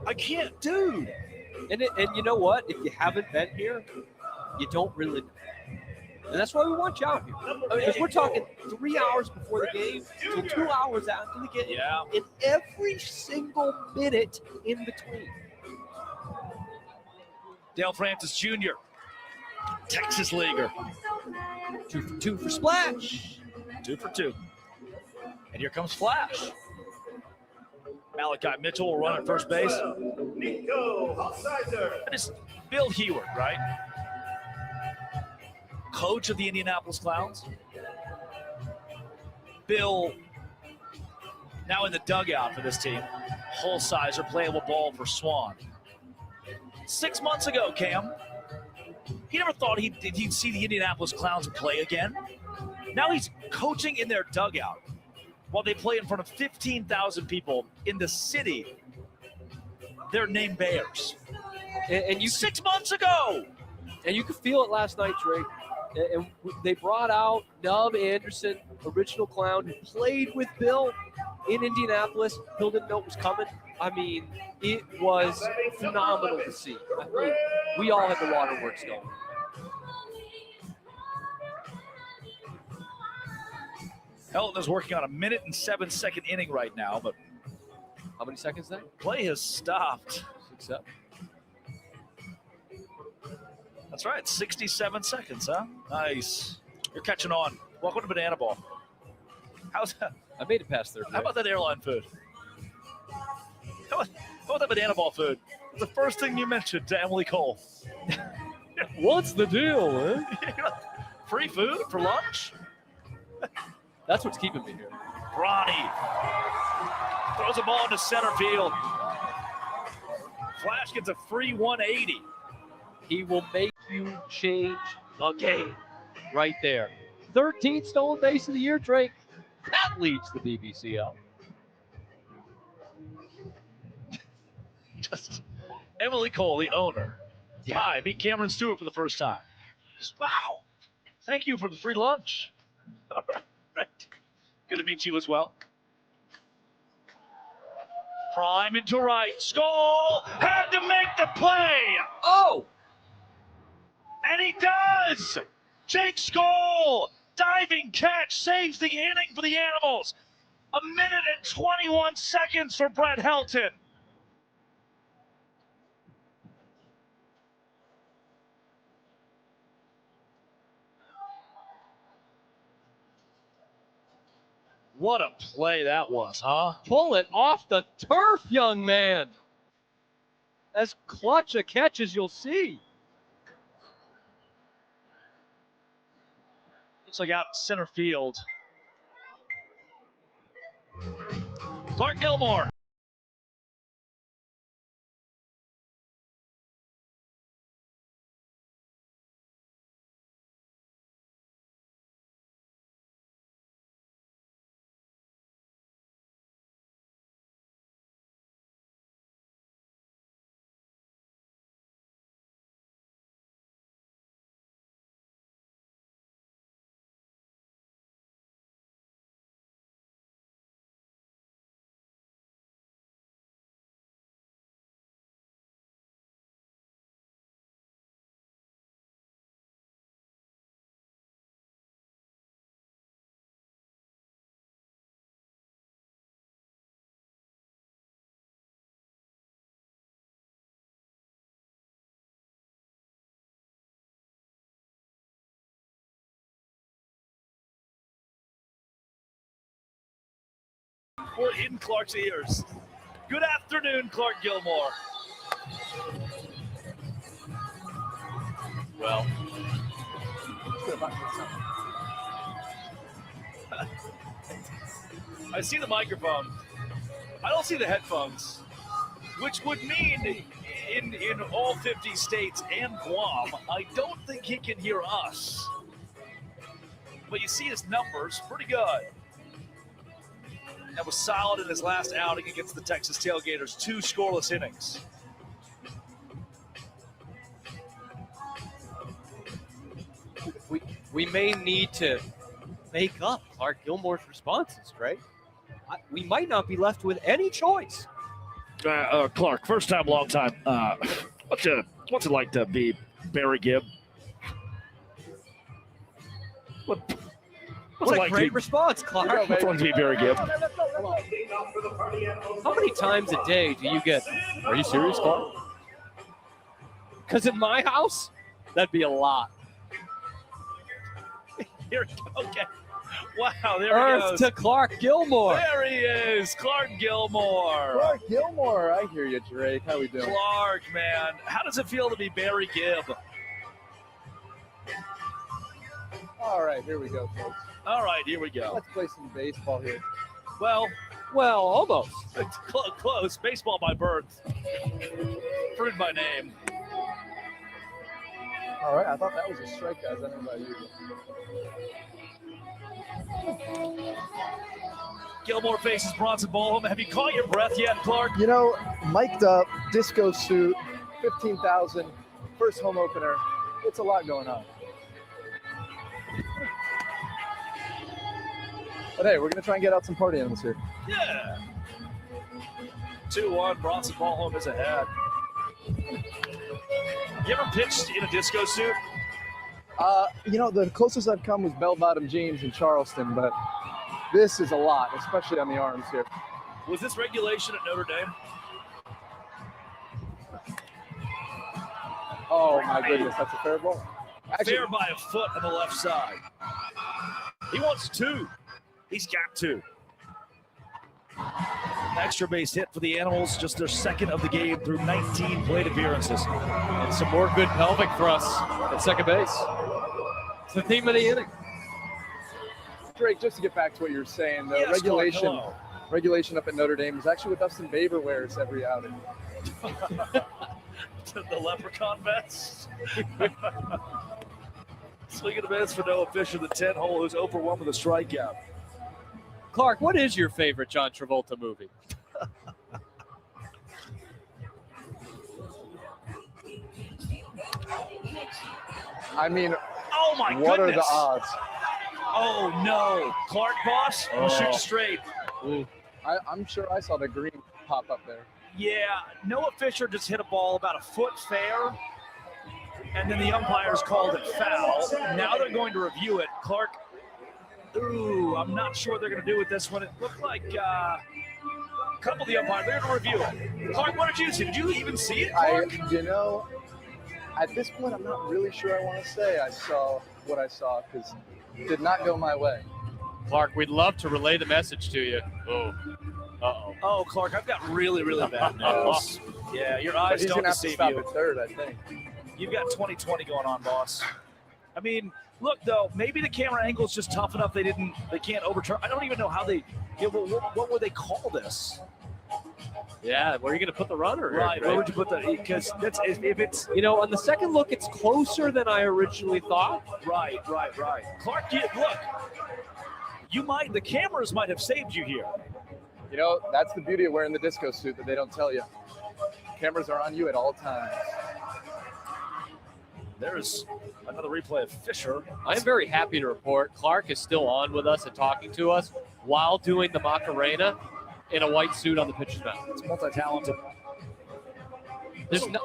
I can't, dude. And you know what? If you haven't been here, you don't really know. And that's why we want you out here. Because we're talking 3 hours before the game to 2 hours after the game. Yeah. In every single minute in between. Dale Francis Jr., Texas leaguer. 2 for 2 for Splash. 2 for 2. And here comes Flash. Malachi Mitchell will run at first base. Nico Hofstadter. That is Bill Heward, right? Coach of the Indianapolis Clowns. Bill, now in the dugout for this team. Whole-sizer, playable ball for Swan. 6 months ago, Cam, he never thought he'd see the Indianapolis Clowns play again. Now he's coaching in their dugout while they play in front of 15,000 people in the city. They're named Bears. And you 6 months ago. And you could feel it last night, Drake. And they brought out Nub Anderson, original Clown, who played with Bill in Indianapolis. Bill didn't know it was coming. I mean, it was phenomenal to see. I mean, we all had the waterworks going. Helton is working on a 1 and 7 second inning right now, but how many seconds then? Play has stopped. 6-7. That's right, 67 seconds, huh? Nice. You're catching on. Welcome to Banana Ball. How's that? I made it past third. How about that airline food? How about that Banana Ball food? The first thing you mentioned to Emily Cole. What's the deal, man? Free food for lunch? That's what's keeping me here. Ronnie throws a ball into center field. Flash gets a free 180. He will make you change the game right there. 13th stolen base of the year, Drake. That leads the BBCL. Just Emily Cole, the owner. Yeah. Hi, meet Cameron Stewart for the first time. Wow. Thank you for the free lunch. All right. Good to meet you as well. Prime into right. Skull had to make the play. Oh! And he does! Jake Skull, diving catch, saves the inning for the Animals. 1 minute and 21 seconds for Brett Helton. What a play that was, huh? Pull it off the turf, young man. As clutch a catch as you'll see. Looks like out center field. Clark Gilmore. We're in Clark's ears. Good afternoon, Clark Gilmore. Well, I see the microphone. I don't see the headphones, which would mean in all 50 states and Guam, I don't think he can hear us. But you see his numbers, pretty good. That was solid in his last outing against the Texas Tailgaters, 2 scoreless innings. We we may need to make up Clark Gilmore's responses, Greg. We might not be left with any choice. Clark, first time, long time. What's it like to be Barry Gibb? What's What it a like great to be, response, Clark. what's it like to be Barry Gibb? How many times a day do you get, are you serious, Clark? Because in my house, that'd be a lot. Here, okay. Wow, there he Earth goes. to Clark Gilmore. There he is, Clark Gilmore. Clark Gilmore, I hear you, Drake. How we doing? Clark, man. How does it feel to be Barry Gibb? All right, here we go, folks. All right, here we go. Let's play some baseball here. Well, almost. it's close. Baseball by birth. Fruit by name. All right, I thought that was a strike, guys. I don't know about you. Gilmore faces Bronson Ballham. Have you caught your breath yet, Clark? You know, mic'd up, disco suit, 15,000, first home opener. It's a lot going on. But hey, we're going to try and get out some party animals here. Yeah. 2-1. Bronson Ballham is ahead. You ever pitched in a disco suit? You know, the closest I've come was bell-bottom jeans in Charleston, but this is a lot, especially on the arms here. Was this regulation at Notre Dame? Oh, my goodness, that's a fair ball. Actually, Fair by a foot on the left side. He wants 2. He's got 2. Extra base hit for the Animals, just their second of the game through 19 plate appearances. And some more good pelvic thrusts at second base. It's the theme of the inning. Drake, just to get back to what you were saying, the Yes, regulation Clark, regulation up at Notre Dame was actually what Dustin Baber wears every outing. The leprechaun vest. Swinging the miss for Noah Fisher, the 10-hole, who's 0-for-1 with a strikeout. Clark, what is your favorite John Travolta movie? I mean, Oh, my what goodness. are the odds? Oh, no. Clark, boss, shoot straight. I'm sure I saw the green pop up there. Yeah, Noah Fisher just hit a ball about a foot fair, and then the umpires called it foul. Now they're going to review it. Clark, ooh, I'm not sure what they're going to do with this one. It looked like a couple of the umpires, they're going to review it. Clark, what did you see? Did you even see it, Clark? You know, at this point, I'm not really sure I want to say I saw what I saw because it did not go my way. Clark, we'd love to relay the message to you. Oh, uh-oh. Oh, Clark, I've got really, really bad news. Yeah, your But eyes he's don't going to have to deceive stop you. at third, I think. You've got 20/20 going on, boss. I mean, look though, maybe the camera angle is just tough enough they can't overturn. I don't even know how they. What would they call this? Yeah, where are you going to put the runner? Right, where would you put that? Because that's if it's on the second look, it's closer than I originally thought. right. Clark, look, the cameras might have saved you here. You know, that's the beauty of wearing the disco suit that they don't tell you. Cameras are on you at all times. There's another replay of Fisher. I am very happy to report Clark is still on with us and talking to us while doing the Macarena in a white suit on the pitcher's mound. It's multi-talented.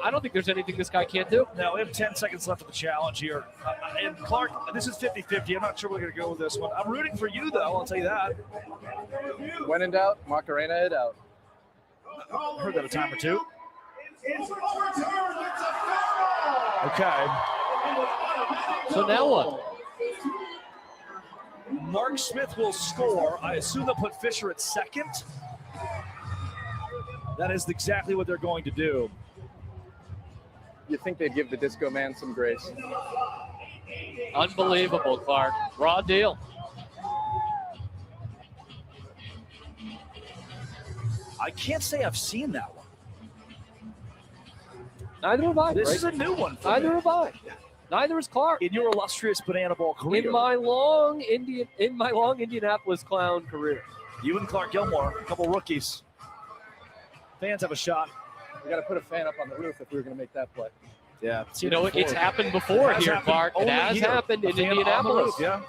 I don't think there's anything this guy can't do. Now, we have 10 seconds left of the challenge here. And Clark, this is 50-50. I'm not sure we're going to go with this one. I'm rooting for you, though. I'll tell you that. When in doubt, Macarena it out. I heard that a time or two. Okay. So now what? Mark Smith will score. I assume they'll put Fisher at second. That is exactly what they're going to do. You think they'd give the disco man some grace. Unbelievable, Clark. Raw deal. I can't say I've seen that one. Neither have I. This right? is a new one for Neither me. have I. Neither is Clark. In your illustrious banana ball career. In my long Indianapolis Clown career. You and Clark Gilmore, a couple rookies. Fans have a shot. We got to put a fan up on the roof if we were going to make that play. Yeah. You know, it's happened before It has here, happened Clark. It only has here. happened A in fan on the Indianapolis. roof, yeah.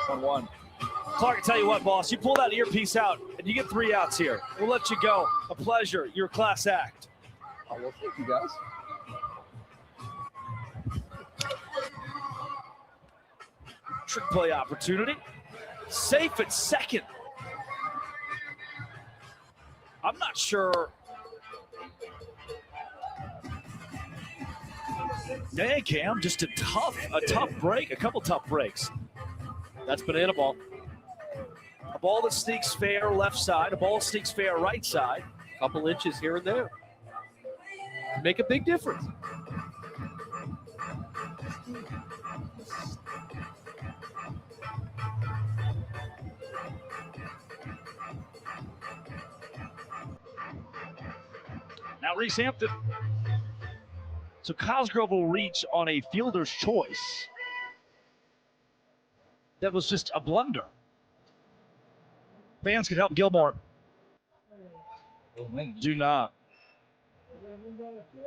1-1. Clark, I tell you what, boss, you pull that earpiece out and you get 3 outs here. We'll let you go. A pleasure. You're a class act. Oh, well, thank you guys. Trick play opportunity. Safe at second. I'm not sure. Dang, Cam, just a tough break, a couple tough breaks. That's banana ball. A ball that sneaks fair left side, a ball that sneaks fair right side. Couple inches here and there. Make a big difference. Now Reese Hampton. So Cosgrove will reach on a fielder's choice. That was just a blunder. Fans can help Gilmore. Do not.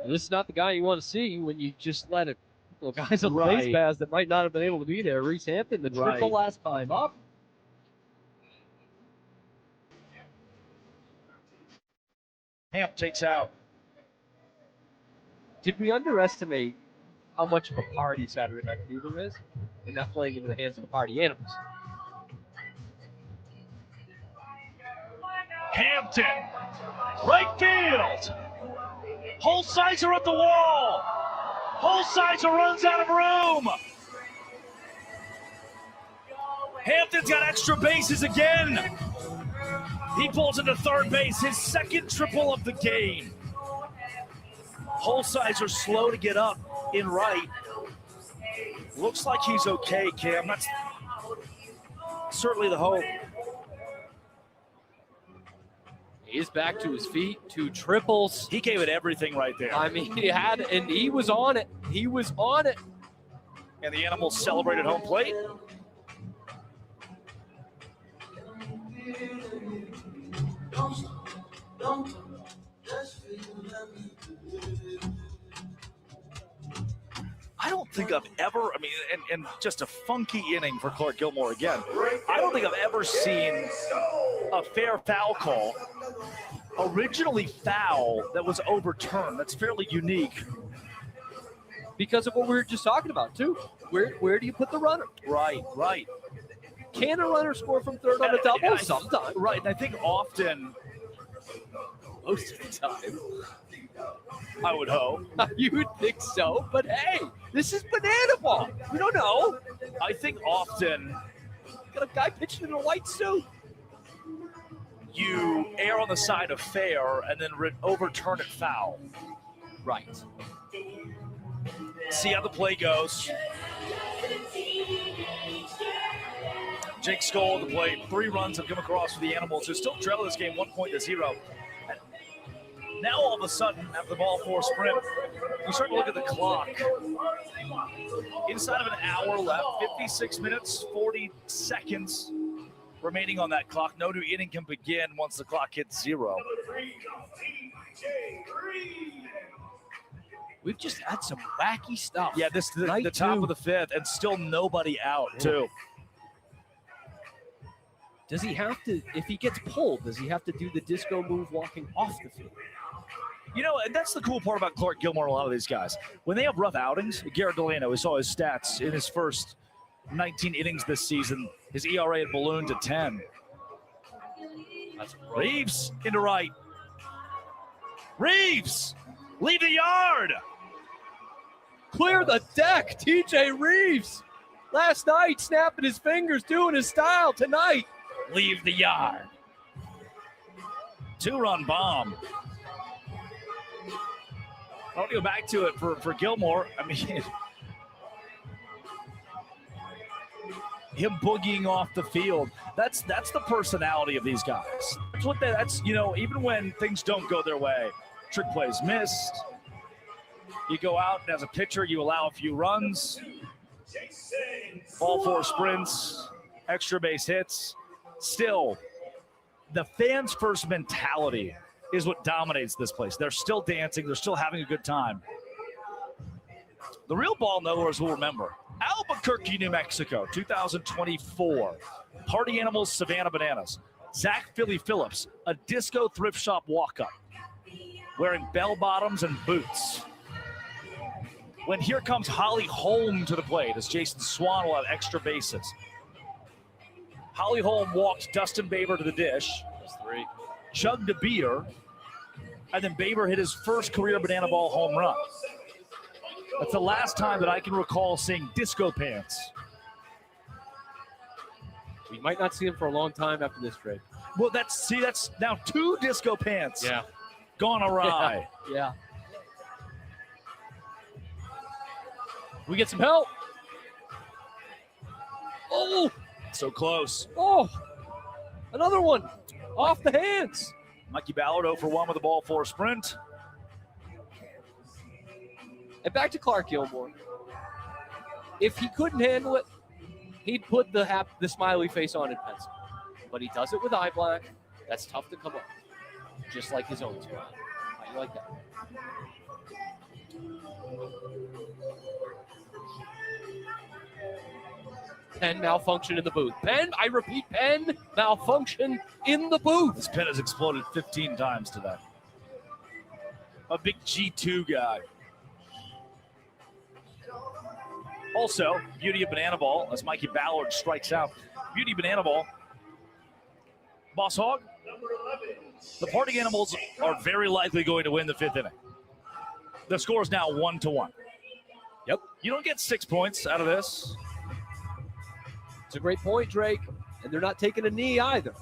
This is not the guy you want to see when you just let a couple of guys on the Right. base paths that might not have been able to be there. Reese Hampton, the triple Right. last time up. Hamp takes out. Did we underestimate how much of a party Saturday Night Fever is? And not playing into the hands of the party animals. Hampton, right field. Holsizer at the wall. Holsizer runs out of room. Hampton's got extra bases again. He pulls into third base, his second triple of the game. Holsizer slow to get up in right. Looks like he's okay, Cam. That's certainly the hope. He's back to his feet, 2 triples. He gave it everything right there. I mean, he was on it. He was on it. And the Animals celebrated home plate. I don't think I've ever, and just a funky inning for Clark Gilmore again. I don't think I've ever seen a fair foul call, originally foul, that was overturned. That's fairly unique. Because of what we were just talking about, too. Where do you put the runner? Right. Can a runner score from third on a double? Sometimes. Right, and I think often, most of the time. I would hope. You would think so, but hey, this is banana ball. We don't know. I think often Got a guy pitching in a white suit. you err on the side of fair and then overturn it foul. Right. See how the play goes. Jake Skoll at the plate. 3 runs have come across for the Animals, who still trail this game 1-0. Now all of a sudden, after the ball 4 sprint, you start to look at the clock. Inside of an hour left, 56 minutes, 40 seconds remaining on that clock. No new inning can begin once the clock hits 0. We've just had some wacky stuff. Yeah, this is the top of the 5th, and still nobody out, too. Does he have to, if he gets pulled, does he have to do the disco move walking off the field? You know, and that's the cool part about Clark Gilmore, a lot of these guys. When they have rough outings, Garrett Delano, we saw his stats in his first 19 innings this season. His ERA had ballooned to 10. Reeves into right. Reeves, leave the yard. Clear the deck, TJ Reeves. Last night, snapping his fingers, doing his style. Tonight, leave the yard. 2-run bomb. I want to go back to it for Gilmore. I mean, him boogieing off the field. That's the personality of these guys. That's you know, even when things don't go their way, trick plays missed. You go out and as a pitcher, you allow a few runs. Ball 4 sprints, extra base hits. Still, the fans' first mentality is what dominates this place. They're still dancing. They're still having a good time. The real ball knowers will remember Albuquerque, New Mexico, 2024. Party Animals, Savannah Bananas. Zach Philly Phillips, a disco thrift shop walk-up, wearing bell bottoms and boots. When Here Comes Holly Holm to the plate, as Jason Swan will have extra bases. Holly Holm walked Dustin Baber to the dish. That's 3. Chugged a beer, and then Baber hit his first career banana ball home run. That's the last time that I can recall seeing disco pants. We might not see him for a long time after this trade. Well, that's now 2 disco pants. Yeah. Gone awry. Yeah. We get some help. Oh, so close. Oh, another one off the hands. Mikey Ballard 0 for 1 with the ball for a sprint. And back to Clark Gilmore. If he couldn't handle it, he'd put the smiley face on in pencil. But he does it with eye black. That's tough to come up. Just like his own smile. How you like that? Pen malfunction in the booth. Pen, I repeat, pen malfunction in the booth. This pen has exploded 15 times today. A big G2 guy. Also, beauty of banana ball as Mikey Ballard strikes out. Beauty of banana ball. Boss Hog, the Party Animals are very likely going to win the 5th inning. The score is now 1-1. Yep. You don't get 6 points out of this. It's a great point, Drake. And they're not taking a knee either.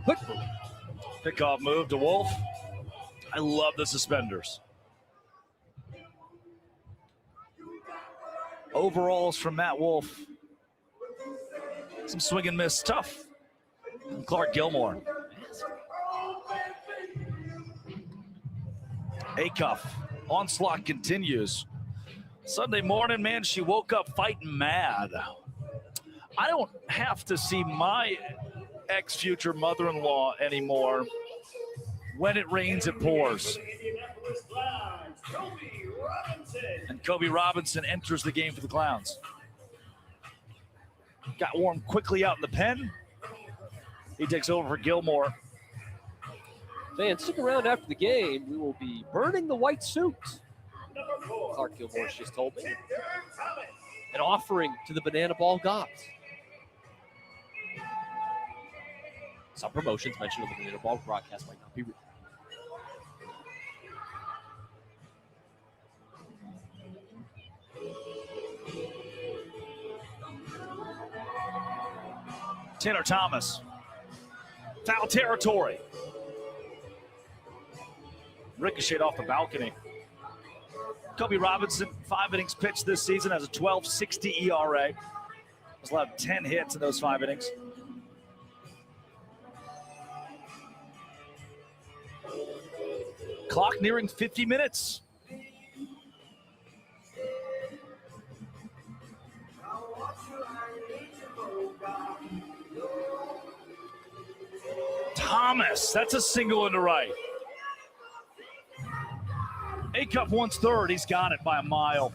Quick move. Pickoff move to Wolf. I love the suspenders. Overalls from Matt Wolf. Some swing and miss stuff from Clark Gilmore. Acuff. Onslaught continues. Sunday morning, man, she woke up fighting mad. I don't have to see my ex-future mother-in-law anymore. When it rains, it pours. And Kobe Robinson enters the game for the Clowns. Got warm quickly out in the pen. He takes over for Gilmore. Fans, stick around after the game. We will be burning the white suit. Clark Gilmore just told me. An offering to the banana ball gods. Some promotions mentioned on the banana ball broadcast might not be real. Tanner Thomas. Foul territory. Ricocheted off the balcony. Kobe Robinson, 5 innings pitched this season, has a 12.60 ERA. Has allowed 10 hits in those 5 innings. Clock nearing 50 minutes. Thomas, that's a single into right. Acuff wants third. He's got it by a mile.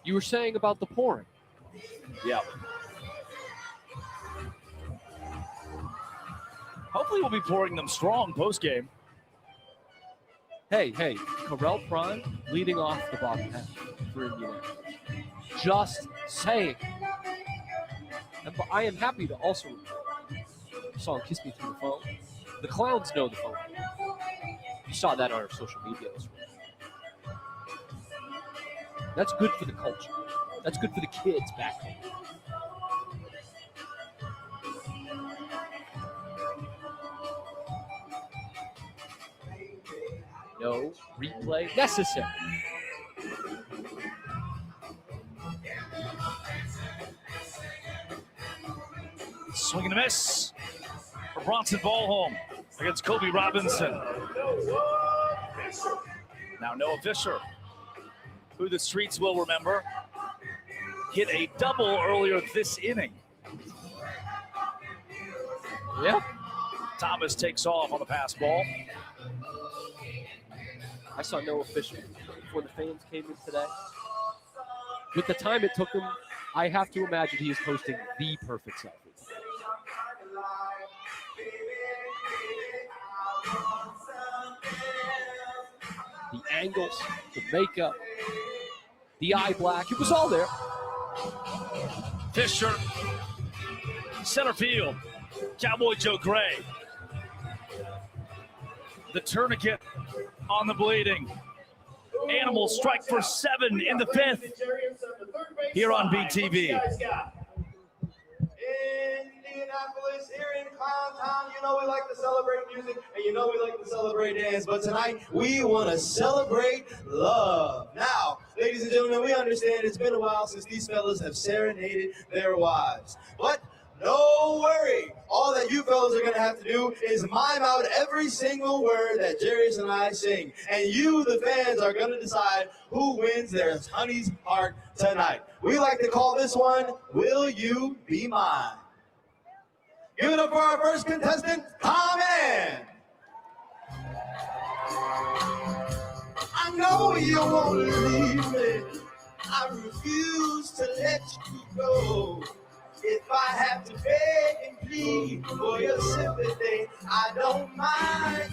You were saying about the pouring. Yeah. Hopefully we'll be pouring them strong post-game. Hey, Carell Prime leading off the bottom half for Indianapolis. Just saying. And I am happy to also the song Kiss Me Through the Phone. The Clowns know the phone. You saw that on our social media this week. That's good for the culture. That's good for the kids back home. No replay necessary. Swing and a miss for Bronson Ballholm against Kobe Robinson. Now Noah Fisher, who the streets will remember, hit a double earlier this inning. Yeah. Thomas takes off on the pass ball. I saw Noah Fisher before the fans came in today. With the time it took him, I have to imagine he is posting the perfect selfie. The angles, the makeup, the eye black, it was all there. Fisher, center field, Cowboy Joe Gray. The tourniquet on the bleeding. Animals strike for 7 in the 5th here on BTV. Indianapolis, here in Clown Town, you know we like to celebrate music and you know we like to celebrate dance, but tonight we want to celebrate love. Now, ladies and gentlemen, we understand it's been a while since these fellas have serenaded their wives, but no worry. All that you fellas are going to have to do is mime out every single word that Jarius and I sing. And you, the fans, are going to decide who wins their honey's heart tonight. We like to call this one, Will You Be Mine? Give it up for our first contestant, Tom Ann. I know you won't leave me. I refuse to let you go. If I have to beg and plead for your sympathy, I don't mind.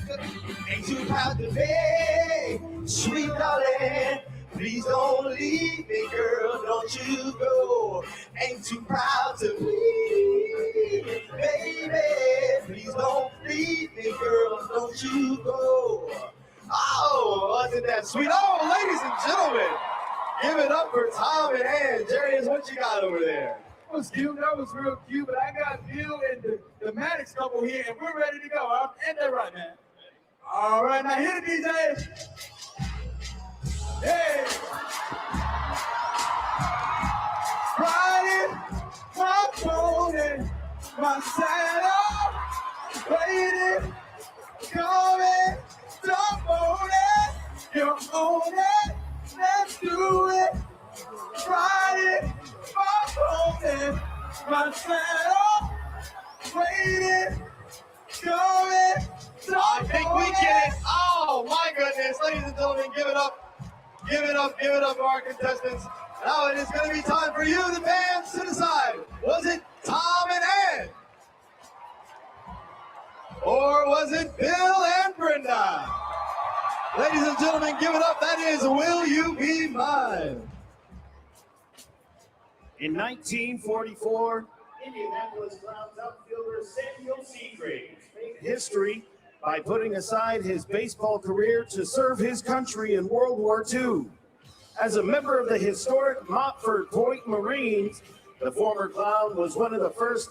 Ain't too proud to beg, sweet darling. Please don't leave me, girl, don't you go. Ain't too proud to plead, baby. Please don't leave me, girl, don't you go. Oh, wasn't that sweet? Oh, ladies and gentlemen, give it up for Tom and Ann. Jarius, what you got over there? That was cute. That was real cute. But I got Bill and the Maddox couple here, and we're ready to go. Ain't that right, man? All right, now hit it, DJ. Hey. Riding my pony, my saddle, waiting, coming, don't own it, you own it, let's do it. Riding my pony, my saddle, waiting, coming, I think we get it. Oh my goodness, ladies and gentlemen, give it up. Give it up for our contestants. Now it is going to be time for you, the fans, to decide. Was it Tom and Ann? Or was it Bill and Brenda? Ladies and gentlemen, give it up. That is Will You Be Mine? In 1944, Indianapolis Clowns outfielder Samuel Seagraves made history by putting aside his baseball career to serve his country in World War II. As a member of the historic Montford Point Marines, the former Clown was one of the first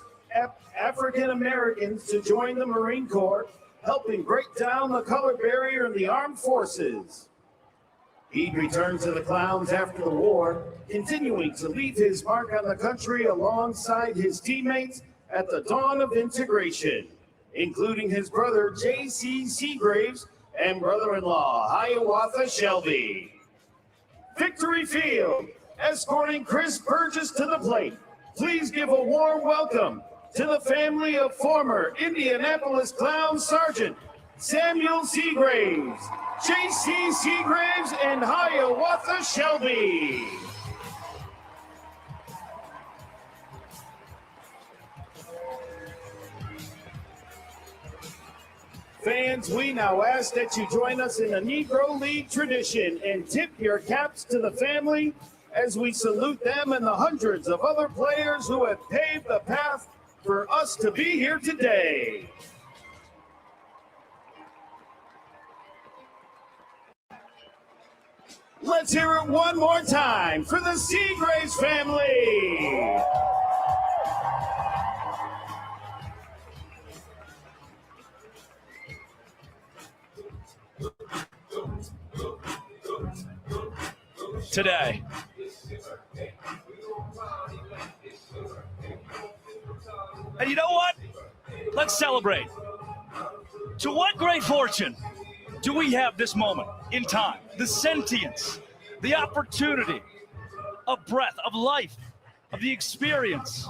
African Americans to join the Marine Corps, helping break down the color barrier in the armed forces. He returned to the Clowns after the war, continuing to leave his mark on the country alongside his teammates at the dawn of integration, including his brother J.C. Seagraves and brother-in-law Hiawatha Shelby. Victory Field, escorting Chris Burgess to the plate. Please give a warm welcome to the family of former Indianapolis Clowns Sergeant Samuel Seagraves, J.C. Seagraves, and Hiawatha Shelby. Fans, we now ask that you join us in a Negro League tradition and tip your caps to the family as we salute them and the hundreds of other players who have paved the path for us to be here today. Let's hear it one more time for the Seagraves family. Today. And you know what? Let's celebrate. To what great fortune do we have this moment? in time, the sentience, the opportunity of breath, of life, of the experience.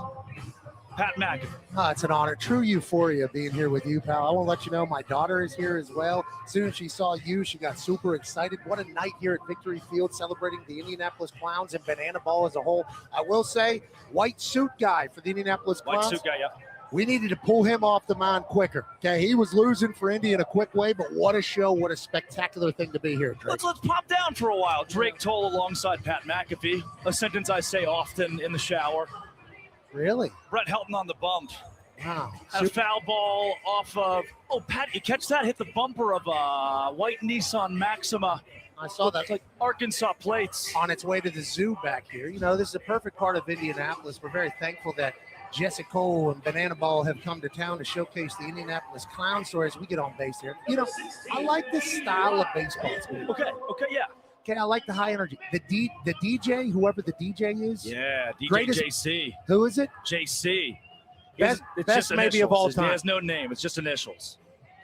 Pat McAfee. It's an honor. True euphoria being here with you, pal. I want to let you know my daughter is here as well. As soon as she saw you, she got super excited. What a night here at Victory Field celebrating the Indianapolis Clowns and Banana Ball as a whole. I will say, white suit guy for the Indianapolis Clowns. White suit guy, yeah. We needed to pull him off the mound quicker. Okay, he was losing for Indy in a quick way, but what a show, what a spectacular thing to be here, Drake. Let's pop down for a while. Drake Toll alongside Pat McAfee, a sentence I say often in the shower. Really? Brett Helton on the bump. Wow. A foul ball off of, Pat, you catch that? Hit the bumper of a white Nissan Maxima. I saw that. It's like Arkansas plates. On its way to the zoo back here. You know, this is a perfect part of Indianapolis. We're very thankful that Jessica Cole and Banana Ball have come to town to showcase the Indianapolis Clown story as we get on base here. You know, I like this style of baseball. Okay, yeah. Okay, I like the high energy. The DJ, whoever the DJ is. Yeah, DJ greatest, JC. Who is it? JC. Best just maybe initials. of all time. He has no name. It's just initials.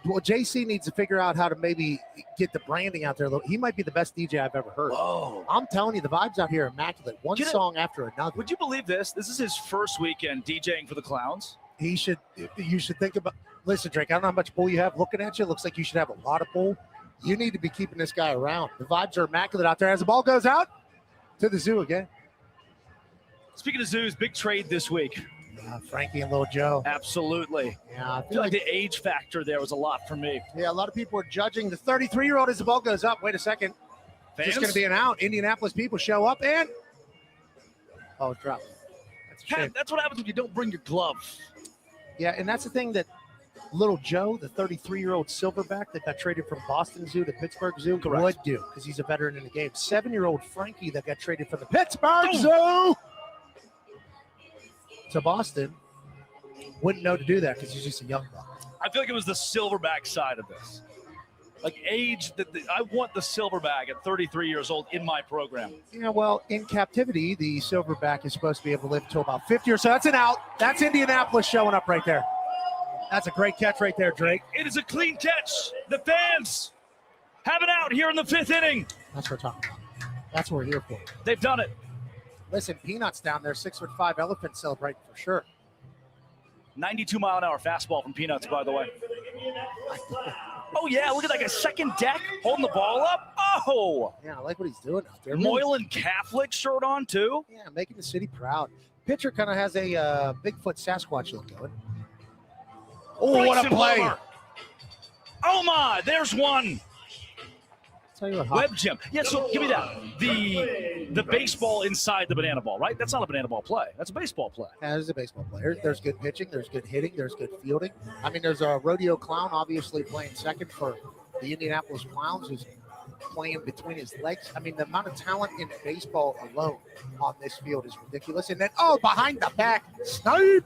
Well, JC needs to figure out how to maybe get the branding out there a little. He might be the best DJ I've ever heard. Whoa. I'm telling you, the vibes out here are immaculate. One song after another. Would you believe this? This is his first weekend DJing for the Clowns. You should think about, listen, Drake, I don't know how much pull you have looking at you. It looks like you should have a lot of pull. You need to be keeping this guy around. The vibes are immaculate out there as the ball goes out to the zoo again. Speaking of zoos, big trade this week. Frankie and Little Joe. Absolutely. Yeah, I feel like the age factor there was a lot for me. Yeah, a lot of people are judging the 33-year-old as the ball goes up. Wait a second. Fans? Just going to be an out. Indianapolis people show up and it's dropped. That's what happens when you don't bring your glove. Yeah, and that's the thing that Little Joe, the 33-year-old silverback that got traded from Boston Zoo to Pittsburgh Zoo, would do because he's a veteran in the game. 7-year-old Frankie that got traded from the Pittsburgh Zoo to Boston wouldn't know to do that because he's just a young buck. I feel like it was the silverback side of this. Like age, I want the silverback at 33 years old in my program. Yeah, well, in captivity, the silverback is supposed to be able to live until about 50 or so. That's an out. That's Indianapolis showing up right there. That's a great catch right there, Drake. It is a clean catch. The fans have it out here in the 5th inning. That's what we're talking about. That's what we're here for. They've done it. Listen, Peanuts down there, 6'5" elephant celebrating for sure. 92-mile-an-hour fastball from Peanuts, by the way. Oh, yeah, look at that guy. Second deck, holding the ball up. Oh! Yeah, I like what he's doing out there. Moylan Catholic shirt on, too. Yeah, making the city proud. Pitcher kind of has a Bigfoot Sasquatch look going. Oh, what a play. Bloomer. Oh, my, there's one. Tell you what, Web Gym. Yeah, so give me that. The baseball inside the banana ball, right? That's not a banana ball play. That's a baseball play. Yeah, there's a baseball player. There's good pitching. There's good hitting. There's good fielding. I mean, there's a rodeo clown obviously playing second for the Indianapolis Clowns who's playing between his legs. I mean, the amount of talent in baseball alone on this field is ridiculous. And then, behind the back, snipe.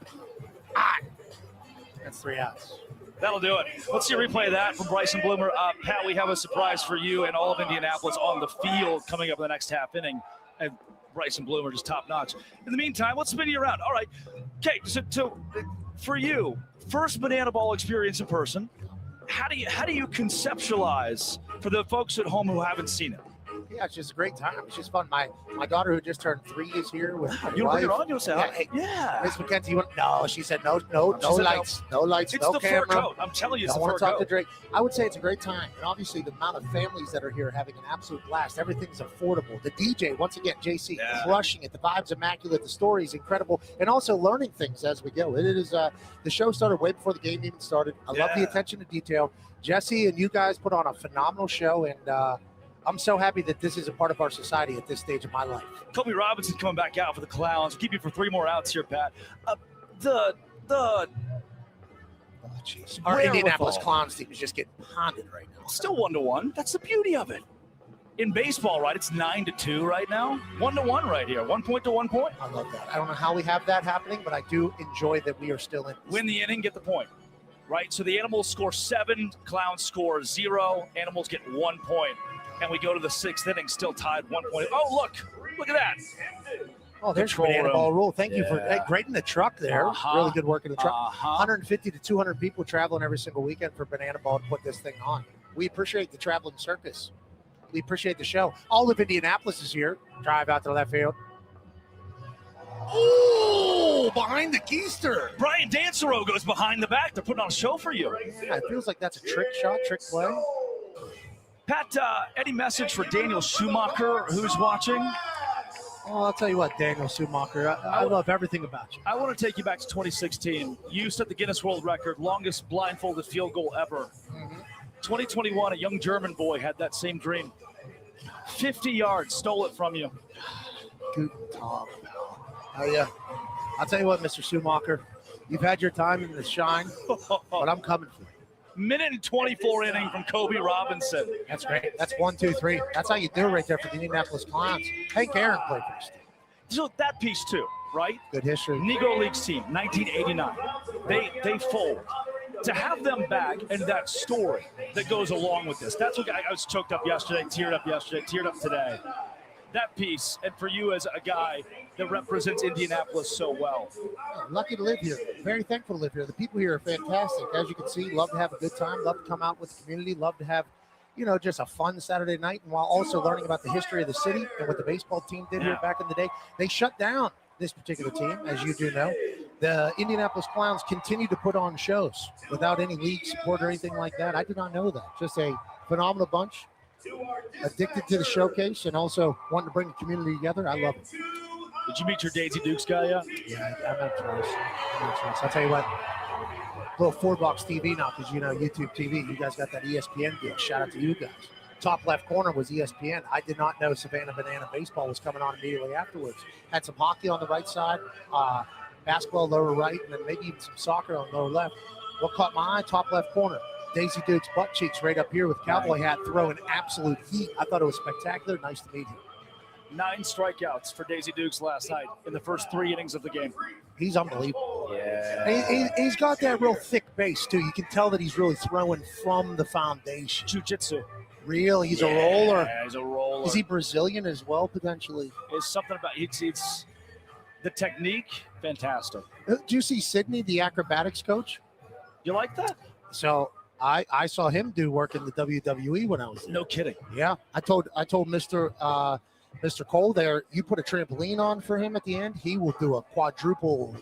That's 3 outs. That'll do it. Let's see a replay of that from Bryson Bloomer. Pat, we have a surprise for you and all of Indianapolis on the field coming up in the next half inning. And Bryson Bloomer just top notch. In the meantime, let's spin you around. All right. Okay, so for you, first banana ball experience in person, how do you conceptualize for the folks at home who haven't seen it? Yeah, it's just a great time. It's just fun. My daughter, who just turned 3, is here with my you wife. Bring her on? You'll say, yeah. Miss McKenzie, no, she said no lights, no lights, it's no the camera. Fur coat. I'm telling you, it's I the want fur to talk coat. to Drake. I would say it's a great time, and obviously the amount of families that are here having an absolute blast. Everything's affordable. The DJ, once again, JC, crushing it. The vibe's immaculate. The story's incredible, and also learning things as we go. It is the show started way before the game even started. I love the attention to detail. Jesse and you guys put on a phenomenal show, and I'm so happy that this is a part of our society at this stage of my life. Kobe Robinson coming back out for the Clowns. We'll keep you for 3 more outs here, Pat. Our Indianapolis Clowns team is just getting ponded right now. Still 1-1. That's the beauty of it. In baseball, right, it's 9-2 right now. 1-1 right here. 1 point to 1 point. I love that. I don't know how we have that happening, but I do enjoy that we are still in. Win the inning, get the point. Right? So the Animals score 7, Clowns score 0. Animals get 1 point. And we go to the 6th inning, still tied 1 point. Oh, look at that. Oh, there's banana ball rule. Thank you for grading the truck there. Really good work in the truck. 150 to 200 people traveling every single weekend for banana ball to put this thing on. We appreciate the traveling circus. We appreciate the show. All of Indianapolis is here. Drive out to left field. Oh, behind the keister. Brian Dancero goes behind the back. They're putting on a show for you. Yeah, it feels like that's a trick shot, trick play. Pat, any message for Daniel Schumacher, who's watching? Oh, I'll tell you what, Daniel Schumacher, I love everything about you. I want to take you back to 2016. You set the Guinness World Record, longest blindfolded field goal ever. 2021, a young German boy had that same dream. 50 yards, stole it from you. Good talk. Oh, yeah. I'll tell you what, Mr. Schumacher, you've had your time in the shine, but I'm coming for you. Minute and 24 inning from Kobe Robinson. That's great. That's 1, 2, 3. That's how you do it right there for the Indianapolis Clowns. Hank Aaron played for us. So that piece too, right? Good history. Negro Leagues team, 1989. They fold. To have them back and that story that goes along with this. That's what I was choked up yesterday, teared up today. That piece, and for you as a guy that represents Indianapolis so well. Lucky to live here. Very thankful to live here. The people here are fantastic. As you can see, love to have a good time, love to come out with the community, love to have, just a fun Saturday night, and while also learning about the history of the city and what the baseball team did here back in the day. They shut down this particular team, as you do know. The Indianapolis Clowns continue to put on shows without any league support or anything like that. I did not know that. Just a phenomenal bunch. Addicted to the showcase and also wanting to bring the community together. I love it. Did you meet your Daisy Dukes guy yet? Yeah, I met twice. I'll tell you what, little 4-box TV now, because YouTube TV, you guys got that ESPN deal. Shout out to you guys. Top left corner was ESPN. I did not know Savannah Banana Baseball was coming on immediately afterwards. Had some hockey on the right side, basketball lower right, and then maybe even some soccer on lower left. What caught my eye? Top left corner. Daisy Dukes butt cheeks right up here with cowboy hat throwing absolute heat. I thought it was spectacular. Nice to meet him. 9 strikeouts for Daisy Dukes last night in the first 3 innings of the game. He's unbelievable. Yeah. And he's got that real thick base, too. You can tell that he's really throwing from the foundation. Jiu-jitsu. Really? He's a roller. Yeah, he's a roller. Is he Brazilian as well, potentially? There's something about it's the technique, fantastic. Do you see Sydney, the acrobatics coach? You like that? So I saw him do work in the WWE when I was there. No kidding. Yeah. I told Mr. Cole there, you put a trampoline on for him at the end, he will do a quadruple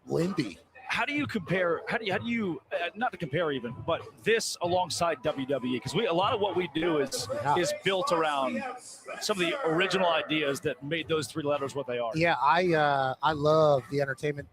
Lindy. How do you compare? How do you not to compare even, but this alongside WWE? Because a lot of what we do is built around some of the original ideas that made those 3 letters what they are. Yeah, I love the entertainment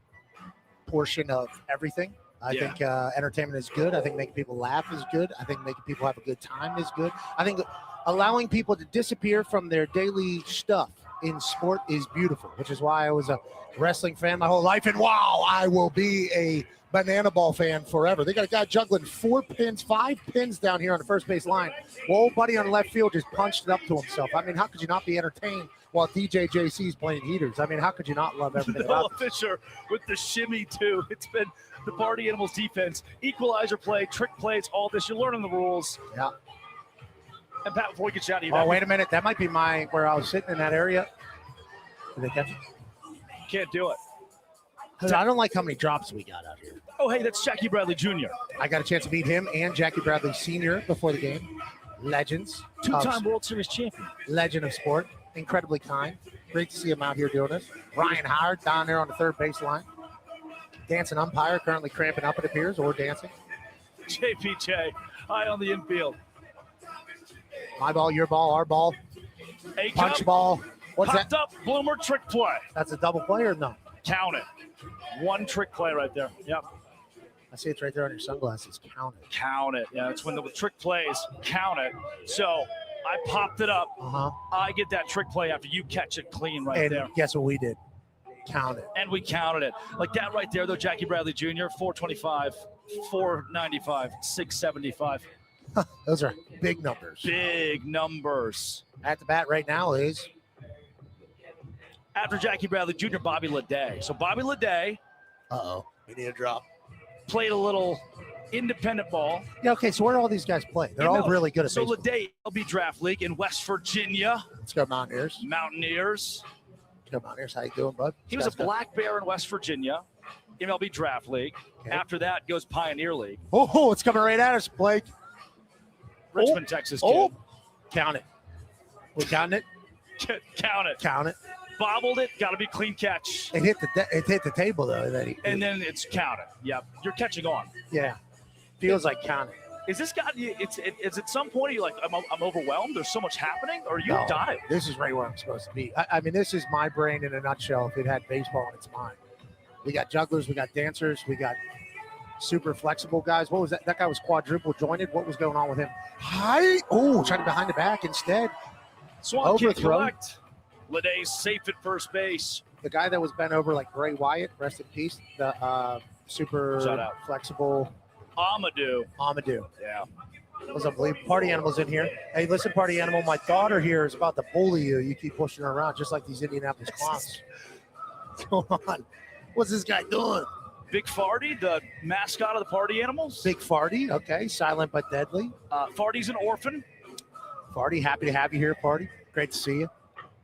portion of everything. I think entertainment is good. I think making people laugh is good. I think making people have a good time is good. I think allowing people to disappear from their daily stuff in sport is beautiful, which is why I was a wrestling fan my whole life. And wow, I will be a banana ball fan forever. They got a guy juggling 5 pins down here on the first base line. Well, old buddy on the left field just punched it up to himself. I mean, how could you not be entertained while DJ JC is playing heaters? I mean, how could you not love everything about Noah Fisher with the shimmy too. It's been the Party Animals defense, equalizer play, trick plays, all this. You're learning the rules. Yeah. And Pat, before we get you out of here. Oh, wait a minute. That might be where I was sitting in that area. Did they catch it? Can't do it. I don't like how many drops we got out here. Oh, hey, that's Jackie Bradley Jr. I got a chance to meet him and Jackie Bradley Sr. before the game. Legends. 2-time World Series champion. Legend of sport. Incredibly kind. Great to see him out here doing this. Ryan Howard down there on the third baseline. Dancing umpire, currently cramping up, it appears, or dancing. JPJ, high on the infield. My ball, your ball, our ball. Punch ball. What's Popped that? Up, Bloomer trick play. That's a double play or no? Count it. 1 trick play right there. Yep. I see it's right there on your sunglasses. Count it. Count it. Yeah, it's when the trick plays, count it. So I popped it up. I get that trick play after you catch it clean right there. And guess what we did? Count it. And we counted it. Like that right there, though, Jackie Bradley Jr., 425, 495, 675. Those are big numbers. Big numbers. At the bat right now is? After Jackie Bradley Jr., Bobby Leday. So Bobby Leday. Uh-oh. We need a drop. Played a little independent ball. Yeah, okay, so where do all these guys play? They're all really good at baseball. So Leday, LB Draft League in West Virginia. Let's go Mountaineers. Mountaineers. Come on, here's how you doing, bud. He was a black bear in West Virginia, MLB Draft League. Okay. After that goes Pioneer League. Oh, it's coming right at us, Blake. Richmond, Texas kid. Count it. We counting it? Count it. Count it. Bobbled it. Got to be clean catch. It hit the table though. And then it's counted. Yep. You're catching on. Yeah. Feels like counting. Is this got you? It's at some point you're like, I'm overwhelmed. There's so much happening, or you die. This is right where I'm supposed to be. I mean, this is my brain in a nutshell. If it had baseball in its mind, we got jugglers, we got dancers, we got super flexible guys. What was that? That guy was quadruple jointed. What was going on with him? Hi. Oh, trying to behind the back instead. Swamp can't collect. Leday's safe at first base. The guy that was bent over like Bray Wyatt, rest in peace. The super flexible. Amadou. Yeah. Was unbelievable. Party Animal's in here. Hey, listen, Party Animal, my daughter here is about to bully you. You keep pushing her around just like these Indianapolis Clowns. What's going on? What's this guy doing? Big Farty, the mascot of the Party Animals. Big Farty, okay. Silent but deadly. Farty's an orphan. Farty, happy to have you here, Farty. Great to see you.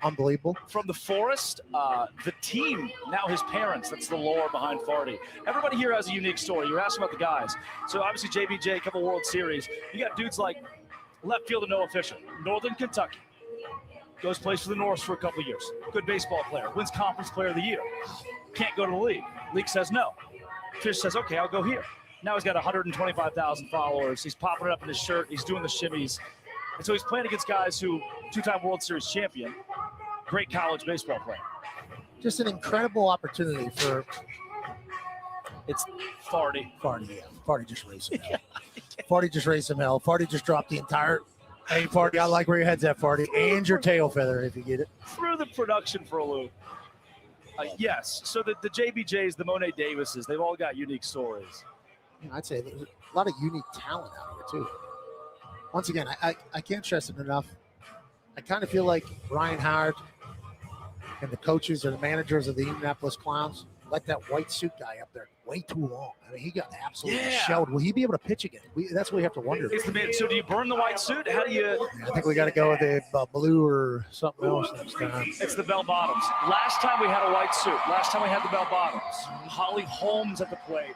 Unbelievable. From the forest, the team, now his parents. That's the lore behind Farty. Everybody here has a unique story. You're asking about the guys. So obviously JBJ, a couple World Series. You got dudes like left fielder Noah Fisher, Northern Kentucky. Goes plays for the Norse for a couple of years. Good baseball player. Wins Conference Player of the Year. Can't go to the league. League says no. Fish says, okay, I'll go here. Now he's got 125,000 followers. He's popping it up in his shirt. He's doing the shimmies. And so he's playing against guys who, two-time World Series champion, great college baseball player. Just an incredible opportunity for. It's Farty. Farty, yeah. Farty just raised some hell. Farty just raised some hell. Farty just dropped the entire. Hey, Farty, I like where your head's at, Farty. And your tail feather, if you get it. Through the production for a loop. Yes. So the JBJs, the Monet Davises, they've all got unique stories. Yeah, I'd say there's a lot of unique talent out here, too. Once again, I can't stress it enough. I kind of feel like Ryan Howard and the coaches or the managers of the Indianapolis Clowns let that white suit guy up there way too long. I mean, he got absolutely shelled. Will he be able to pitch again? That's what we have to wonder. So do you burn the white suit? How do you? I think we got to go with the blue or something else next time. It's the bell bottoms. Last time we had a white suit. Last time we had the bell bottoms. Holly Holmes at the plate.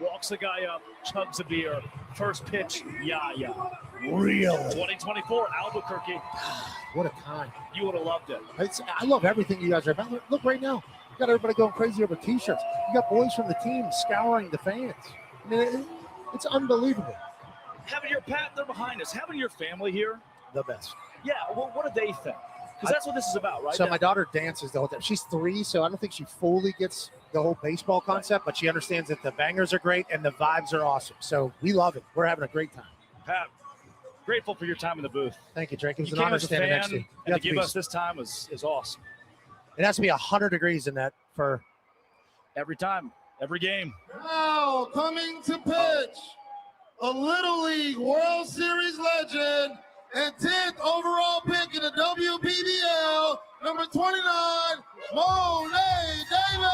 Walks the guy up, chugs a beer. First pitch, yeah. Really? 2024, Albuquerque. What a time. You would have loved it. I love everything you guys are about. Look right now. You got everybody going crazy over T-shirts. You got boys from the team scouring the fans. I mean, it's unbelievable. Having your Pat, they're behind us. Having your family here. The best. Yeah, well, what do they think? Because that's what this is about, right? So my daughter dances the whole time. She's 3, so I don't think she fully gets the whole baseball concept, but she understands that the bangers are great and the vibes are awesome. So we love it. We're having a great time. Pat, grateful for your time in the booth. Thank you, Drake. It was an honor standing next to you. And to give us this time is awesome. It has to be 100 degrees in that for every time, every game. Now coming to pitch, a Little League World Series legend and 10th overall pick in the WPBL, number 29, Monet Davis.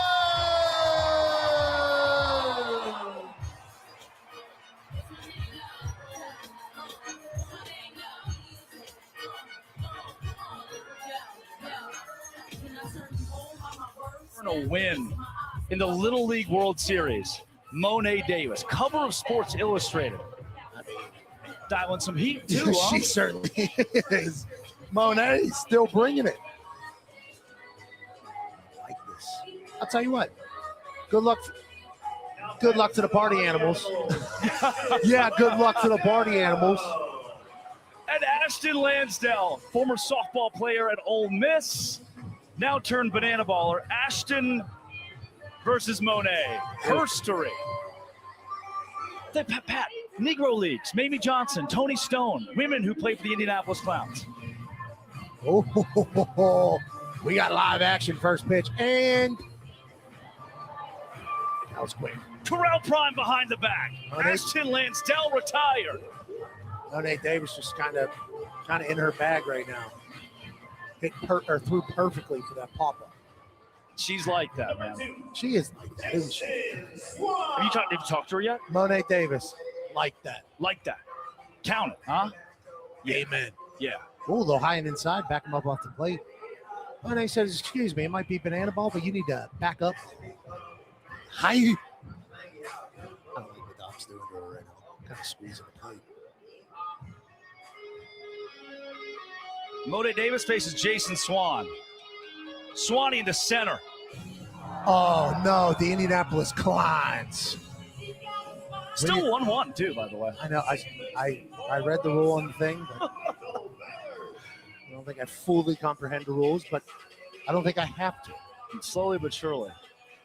A win in the Little League World Series. Monet Davis, cover of Sports Illustrated. Dialing some heat too. She certainly is. Monet still bringing it. Like this. I'll tell you what. Good luck. Good luck to the Party Animals. Yeah, good luck to the Party Animals. And Ashton Lansdale, former softball player at Ole Miss, now turned banana baller. Ashton versus Monet. Herstory. Pat, Negro Leagues, Mamie Johnson, Tony Stone, women who played for the Indianapolis Clowns. Oh, we got live action first pitch, and that was quick. Terrell Prime behind the back. Ashton Lansdale retired. Monet Davis just kind of in her bag right now. Threw perfectly for that pop-up. She's like that, man. She is like that, isn't she? Have you talked to her yet? Monet Davis, like that. Like that. Count it, huh? Yeah. Amen. Yeah. Oh, a little high and inside, back him up off the plate. Monet says, excuse me, it might be banana ball, but you need to back up. High. I don't like what Doc's doing to her right now. Kind of squeezing the plate. Monet Davis faces Jason Swan. Swanee into center. Oh, no, the Indianapolis Clowns. Still 1-1, too, by the way. I know. I read the rule on the thing. But I don't think I fully comprehend the rules, but I don't think I have to. Slowly but surely.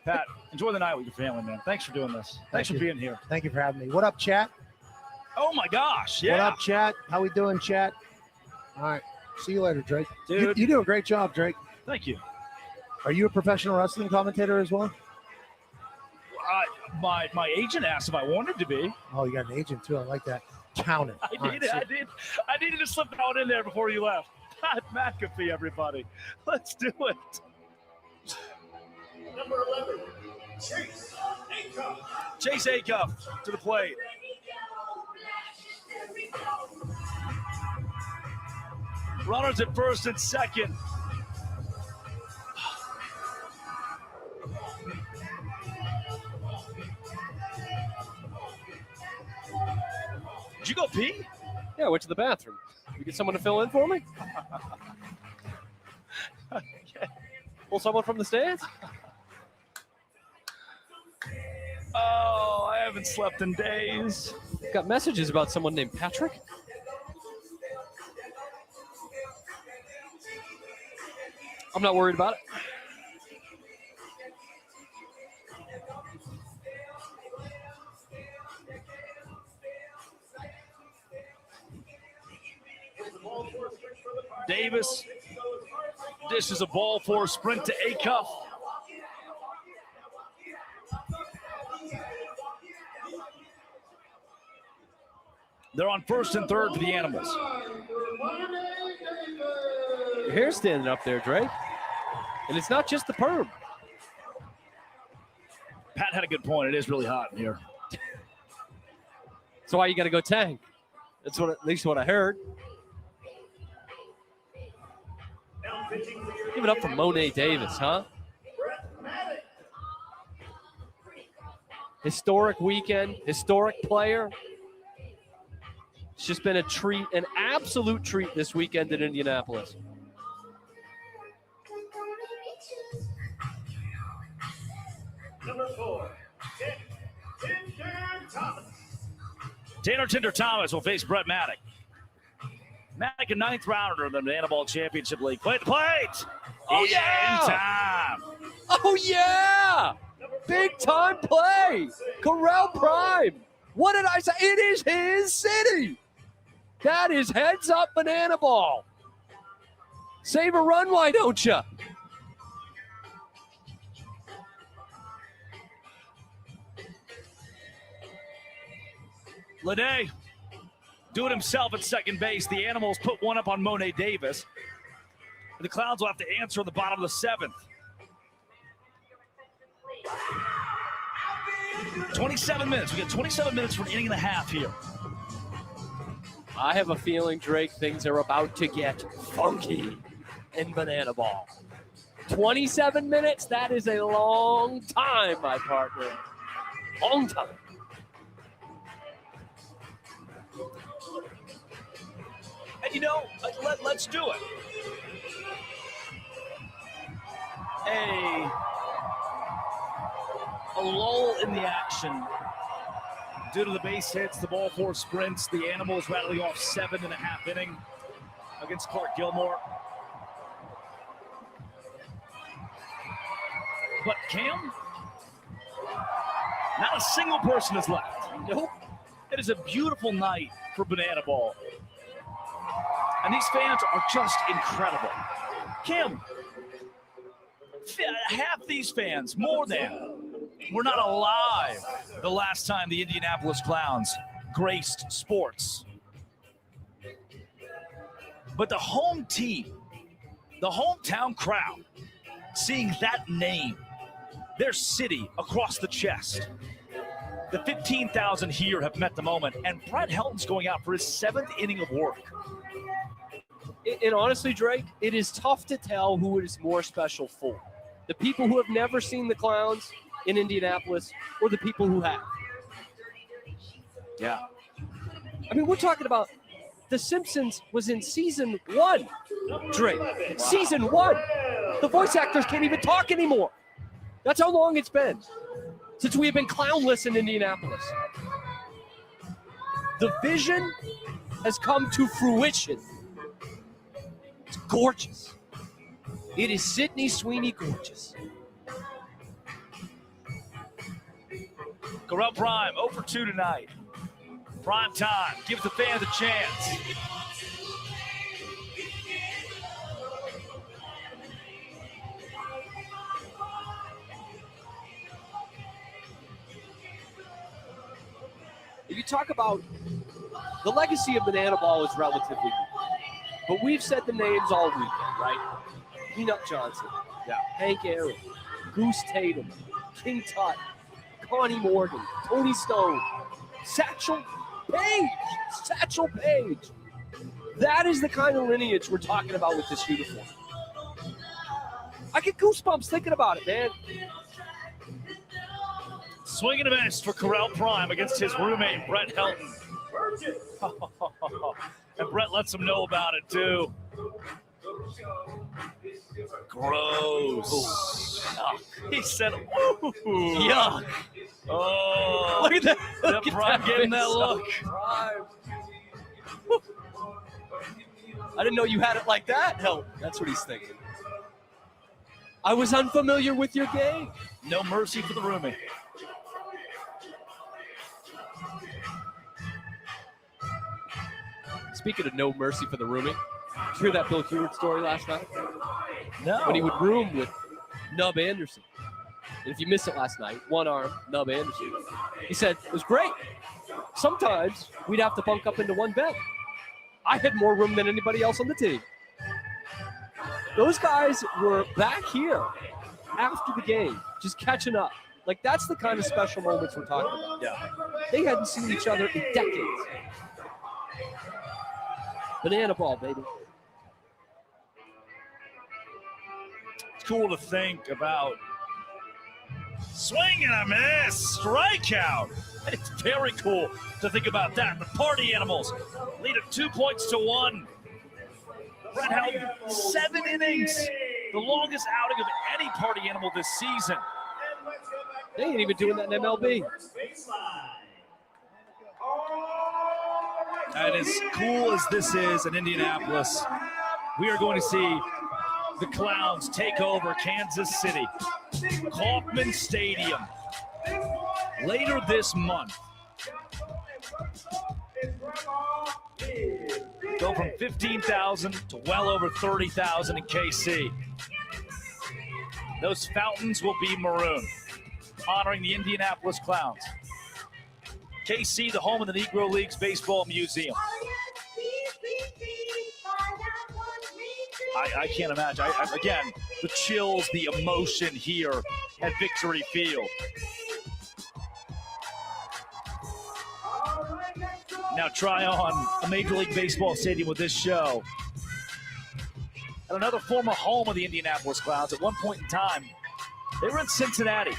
Pat, enjoy the night with your family, man. Thanks for doing this. Thanks for being here. Thank you for having me. What up, chat? Oh, my gosh. Yeah. What up, chat? How we doing, chat? All right. See you later, Drake. Dude. You do a great job, Drake. Thank you. Are you a professional wrestling commentator as well? My agent asked if I wanted to be. Oh, you got an agent, too. I like that. Count it. I needed to slip that one in there before you left. Pat McAfee, everybody. Let's do it. Number 11, Chase Acuff. Chase Acuff to the plate. Runners at first and second. Did you go pee? Yeah, I went to the bathroom. You get someone to fill in for me? Okay. Pull someone from the stands? Oh, I haven't slept in days. Got messages about someone named Patrick? I'm not worried about it. Davis dishes a ball for a sprint to Acuff. They're on first and third for the Animals. Your hair's standing up there, Drake. And it's not just the perm. Pat had a good point. It is really hot in here. That's why you got to go tank. That's what, at least what I heard. Give it up for Monet Davis, huh? Historic weekend, historic player. It's just been a treat, an absolute treat this weekend in Indianapolis. Number 4, Tinder Thomas. Tanner Tinder Thomas will face Brett Maddock. Maddock, a 9th rounder in the Banana Ball Championship League. Play the plate. Oh, yeah. In time. Oh, yeah. Big time play. Corral Prime. What did I say? It is his city. That is heads up Banana Ball. Save a run, why don't you? Lede do it himself at second base. The Animals put one up on Monet Davis. The Clowns will have to answer in the bottom of the 7th. 27 minutes. We got 27 minutes for an inning and a half here. I have a feeling, Drake, things are about to get funky in Banana Ball. 27 minutes, that is a long time, my partner. Long time. And you know, let's do it. A lull in the action due to the base hits, the ball 4 sprints. The Animals rattling off 7.5 inning against Clark Gilmore. But Cam, not a single person is left. Nope. It is a beautiful night for Banana Ball. And these fans are just incredible. Kim, half these fans, more than, were not alive the last time the Indianapolis Clowns graced sports. But the home team, the hometown crowd, seeing that name, their city across the chest. The 15,000 here have met the moment, and Brett Helton's going out for his 7th inning of work. And honestly, Drake, it is tough to tell who it is more special for. The people who have never seen the Clowns in Indianapolis or the people who have. Yeah. I mean, we're talking about The Simpsons was in season 1, Drake. Season 1. The voice actors can't even talk anymore. That's how long it's been since we have been clownless in Indianapolis. The vision has come to fruition. It's gorgeous. It is Sydney Sweeney gorgeous. Corral Prime, 0 for 2 tonight. Prime time, gives the fans a chance. If you talk about the legacy of Banana Ball is relatively new, but we've said the names all weekend, right? Peanut Johnson, Hank Aaron, Goose Tatum, King Tut, Connie Morgan, Tony Stone, Satchel Paige. That is the kind of lineage we're talking about with this uniform. I get goosebumps thinking about it, man. Swing and a miss for Corral Prime against his roommate, Brett Helton. And Brett lets him know about it, too. Gross. He said, ooh. Yuck. Oh. Look at that. Look at Prime that getting face that look. Prime. I didn't know you had it like that. Hell, that's what he's thinking. I was unfamiliar with your game. No mercy for the roommate. Speaking of no mercy for the roomie, did you hear that Bill Heward story last night? No. When he would room with Nub Anderson. And if you missed it last night, one arm, Nub Anderson. He said, it was great. Sometimes we'd have to bunk up into one bed. I had more room than anybody else on the team. Those guys were back here after the game, just catching up. Like, that's the kind of special moments we're talking about. Yeah. They hadn't seen each other in decades. Banana Ball, baby. It's cool to think about. Swing and a miss, strikeout. It's very cool to think about that. The Party Animals lead it 2-1. Brett Helton, 7 innings. The longest outing of any Party Animal this season. They ain't even doing that in MLB. And as cool as this is in Indianapolis, we are going to see the Clowns take over Kansas City, Kauffman Stadium, later this month. Go from 15,000 to well over 30,000 in KC. Those fountains will be maroon, honoring the Indianapolis Clowns. KC, the home of the Negro Leagues Baseball Museum. I can't imagine. Again, the chills, the emotion here at Victory Field. Now try on a Major League Baseball stadium with this show. And another former home of the Indianapolis Clowns. At one point in time, they were in Cincinnati.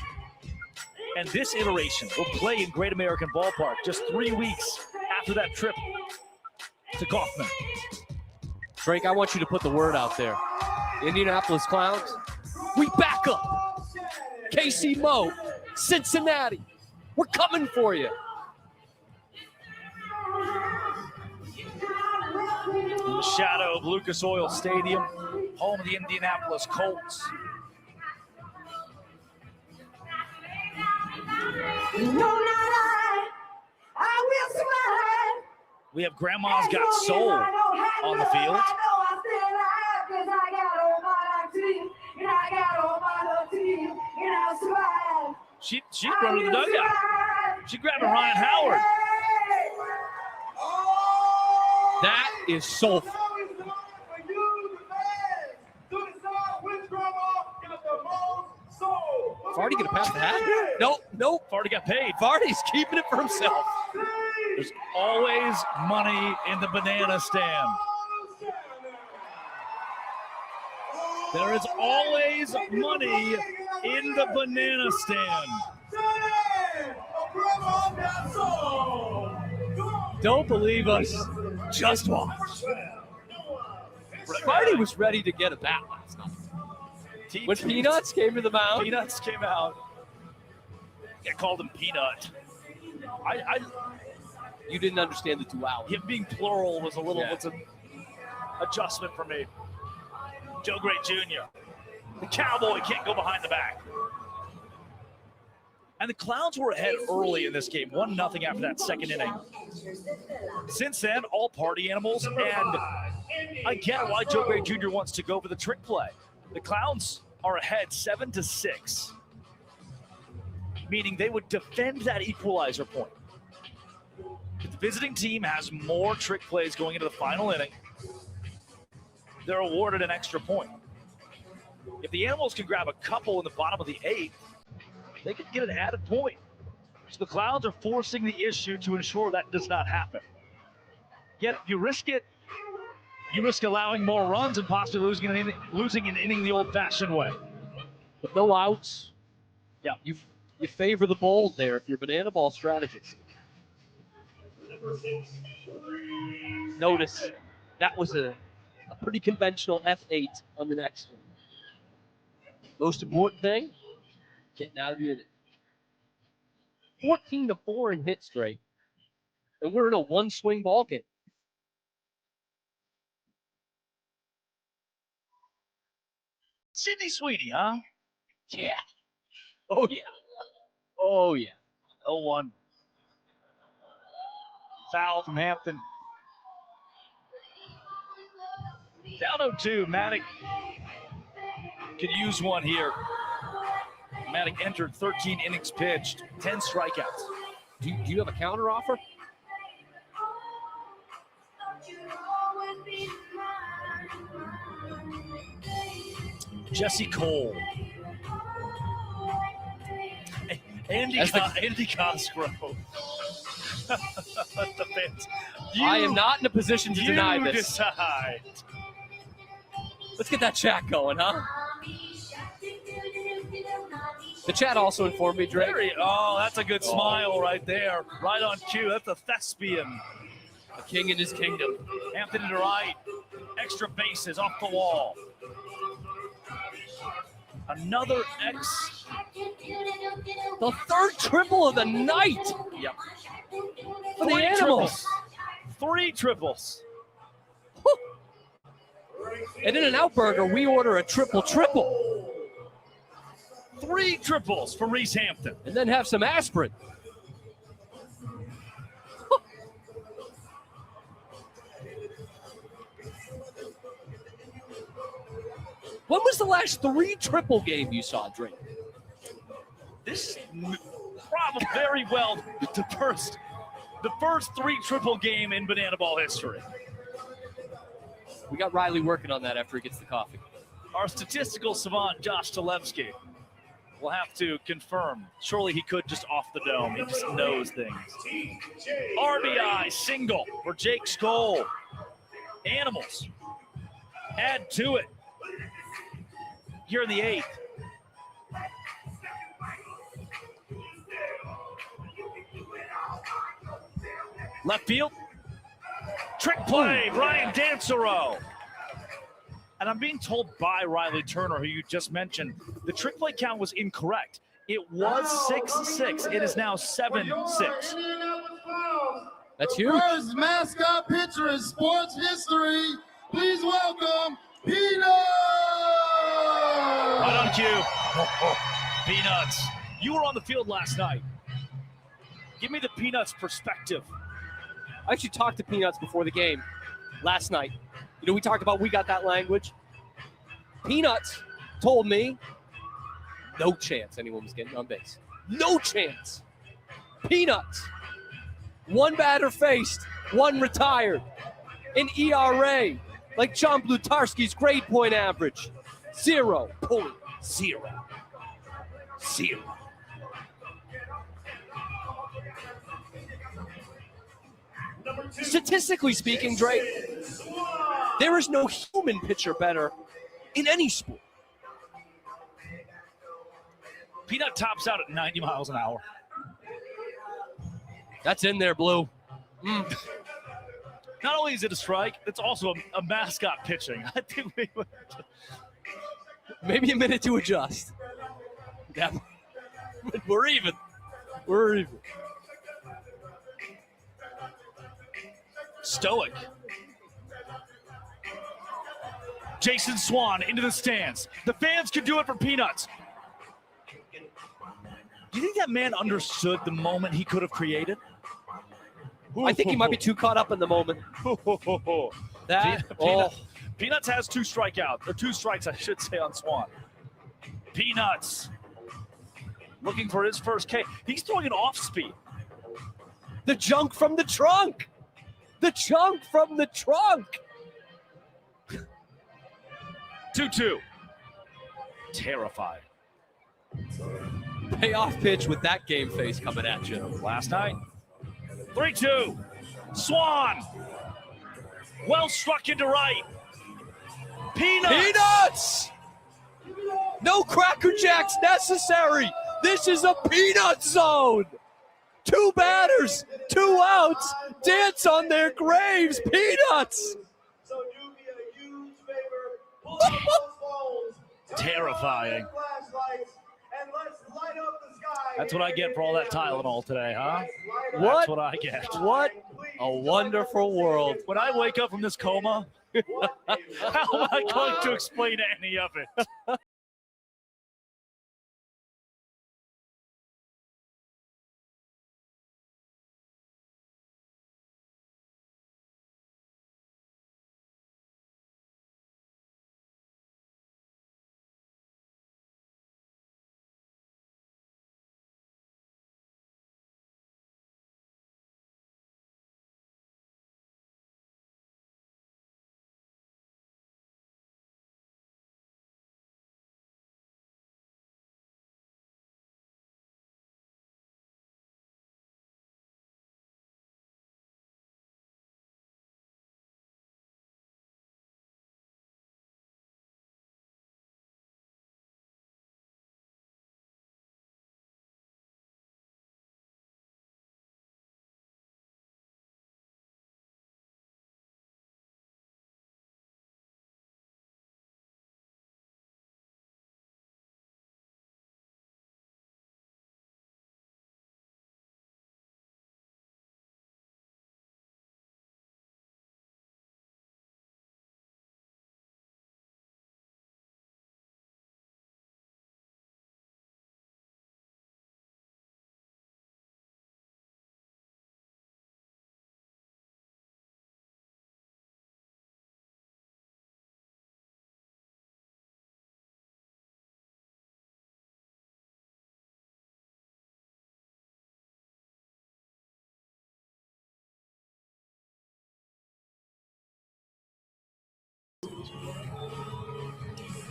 And this iteration will play in Great American Ballpark just 3 weeks after that trip to Kauffman. Drake, I want you to put the word out there. Indianapolis Clowns, we back up. KC Mo, Cincinnati, we're coming for you. In the shadow of Lucas Oil Stadium, home of the Indianapolis Colts. We have Grandma's Got Soul on the field. She run to the dugout. She grabbing Ryan Howard. That is soulful. Vardy gonna pass the hat? Nope. Vardy got paid. Vardy's keeping it for himself. There's always money in the banana stand. There is always money in the banana stand. Don't believe us. Just watch. Friday was ready to get a bat last night. When Peanuts came to the mound. Peanuts came out. I called him Peanut. You didn't understand the duality. Him being plural was a little was an adjustment for me. Joe Gray Jr. The Cowboy can't go behind the back. And the Clowns were ahead early in this game, 1-0 after that second inning. Since then, all party animals, and I get why Joe Gray Jr. wants to go for the trick play. The Clowns are ahead 7-6, meaning they would defend that equalizer point. If the visiting team has more trick plays going into the final inning, they're awarded an extra point. If the Animals can grab a couple in the bottom of the 8th, they could get an added point. So the Clowns are forcing the issue to ensure that does not happen. Yet if you risk it, you risk allowing more runs and possibly losing an inning the old-fashioned way. With no outs. Yeah. You favor the bold there if you're banana ball strategist. Notice that was a pretty conventional F8 on the next one. Most important thing, getting out of the inning. 14-4 in hit straight. And we're in a one-swing ball game. Sidney Sweeney, huh? Yeah. Oh, yeah. Oh, yeah. 0-1. Foul from Hampton. Down 0-2. Maddock could use one here. Maddock entered 13 innings pitched, 10 strikeouts. Do you have a counter offer? Jesse Cole. Andy Cosgrove. The fans. I am not in a position to deny this. Decide. Let's get that chat going, huh? The chat also informed me, Drake. That's a good smile right there. Right on cue. That's a thespian. A king in his kingdom. Hampton to right. Extra bases off the wall. Another X. The third triple of the night. Yep. For the Animals. 3 triples. And in an Outburger, we order a triple. 3 triples for Reese Hampton. And then have some aspirin. When was the last 3 triple game you saw, Drake? This probably very well the first 3 triple game in banana ball history. We got Riley working on that after he gets the coffee. Our statistical savant, Josh Talevsky, will have to confirm. Surely he could just off the dome. He just knows things. RBI single for Jake Skoll. Animals add to it here in the 8th. Left field. Trick play, Brian Dancero. And I'm being told by Riley Turner, who you just mentioned, the trick play count was incorrect. It was 6-6. It is now 7-6. That's huge. First mascot pitcher in sports history. Please welcome Peanuts. Right on cue. Peanuts. You were on the field last night. Give me the Peanuts perspective. I actually talked to Peanuts before the game last night. You know, we talked about we got that language. Peanuts told me no chance anyone was getting on base. No chance. Peanuts. 1 batter faced, 1 retired. An ERA like John Blutarski's grade point average. 0.00. Statistically speaking, Drake, there is no human pitcher better in any sport. Peanut tops out at 90 miles an hour. That's in there, Blue. Not only is it a strike, it's also a mascot pitching. I think maybe a minute to adjust. Yeah, we're even. We're even. Stoic. Jason Swan into the stands. The fans could do it for peanuts. Do you think that man understood the moment he could have created? I think he might be too caught up in the moment. Peanuts has 2 strikeouts, or 2 strikes, I should say, on Swan. Peanuts looking for his first K. He's throwing it off speed. The junk from the trunk. The junk from the trunk. 2-2. Terrifying. Payoff pitch with that game face coming at you. Last night. 3-2. Swan. Well struck into right. Peanuts! No Cracker Jacks necessary. This is a peanut zone. 2 batters, 2 outs. Dance on their graves. Peanuts. So do me a huge favor. Pull out those phones. Terrifying. Flashlights, and let's light up the sky. That's what I get for all that Tylenol today, huh? What? That's what I get. What a wonderful world. When I wake up from this coma, how am I going to explain any of it?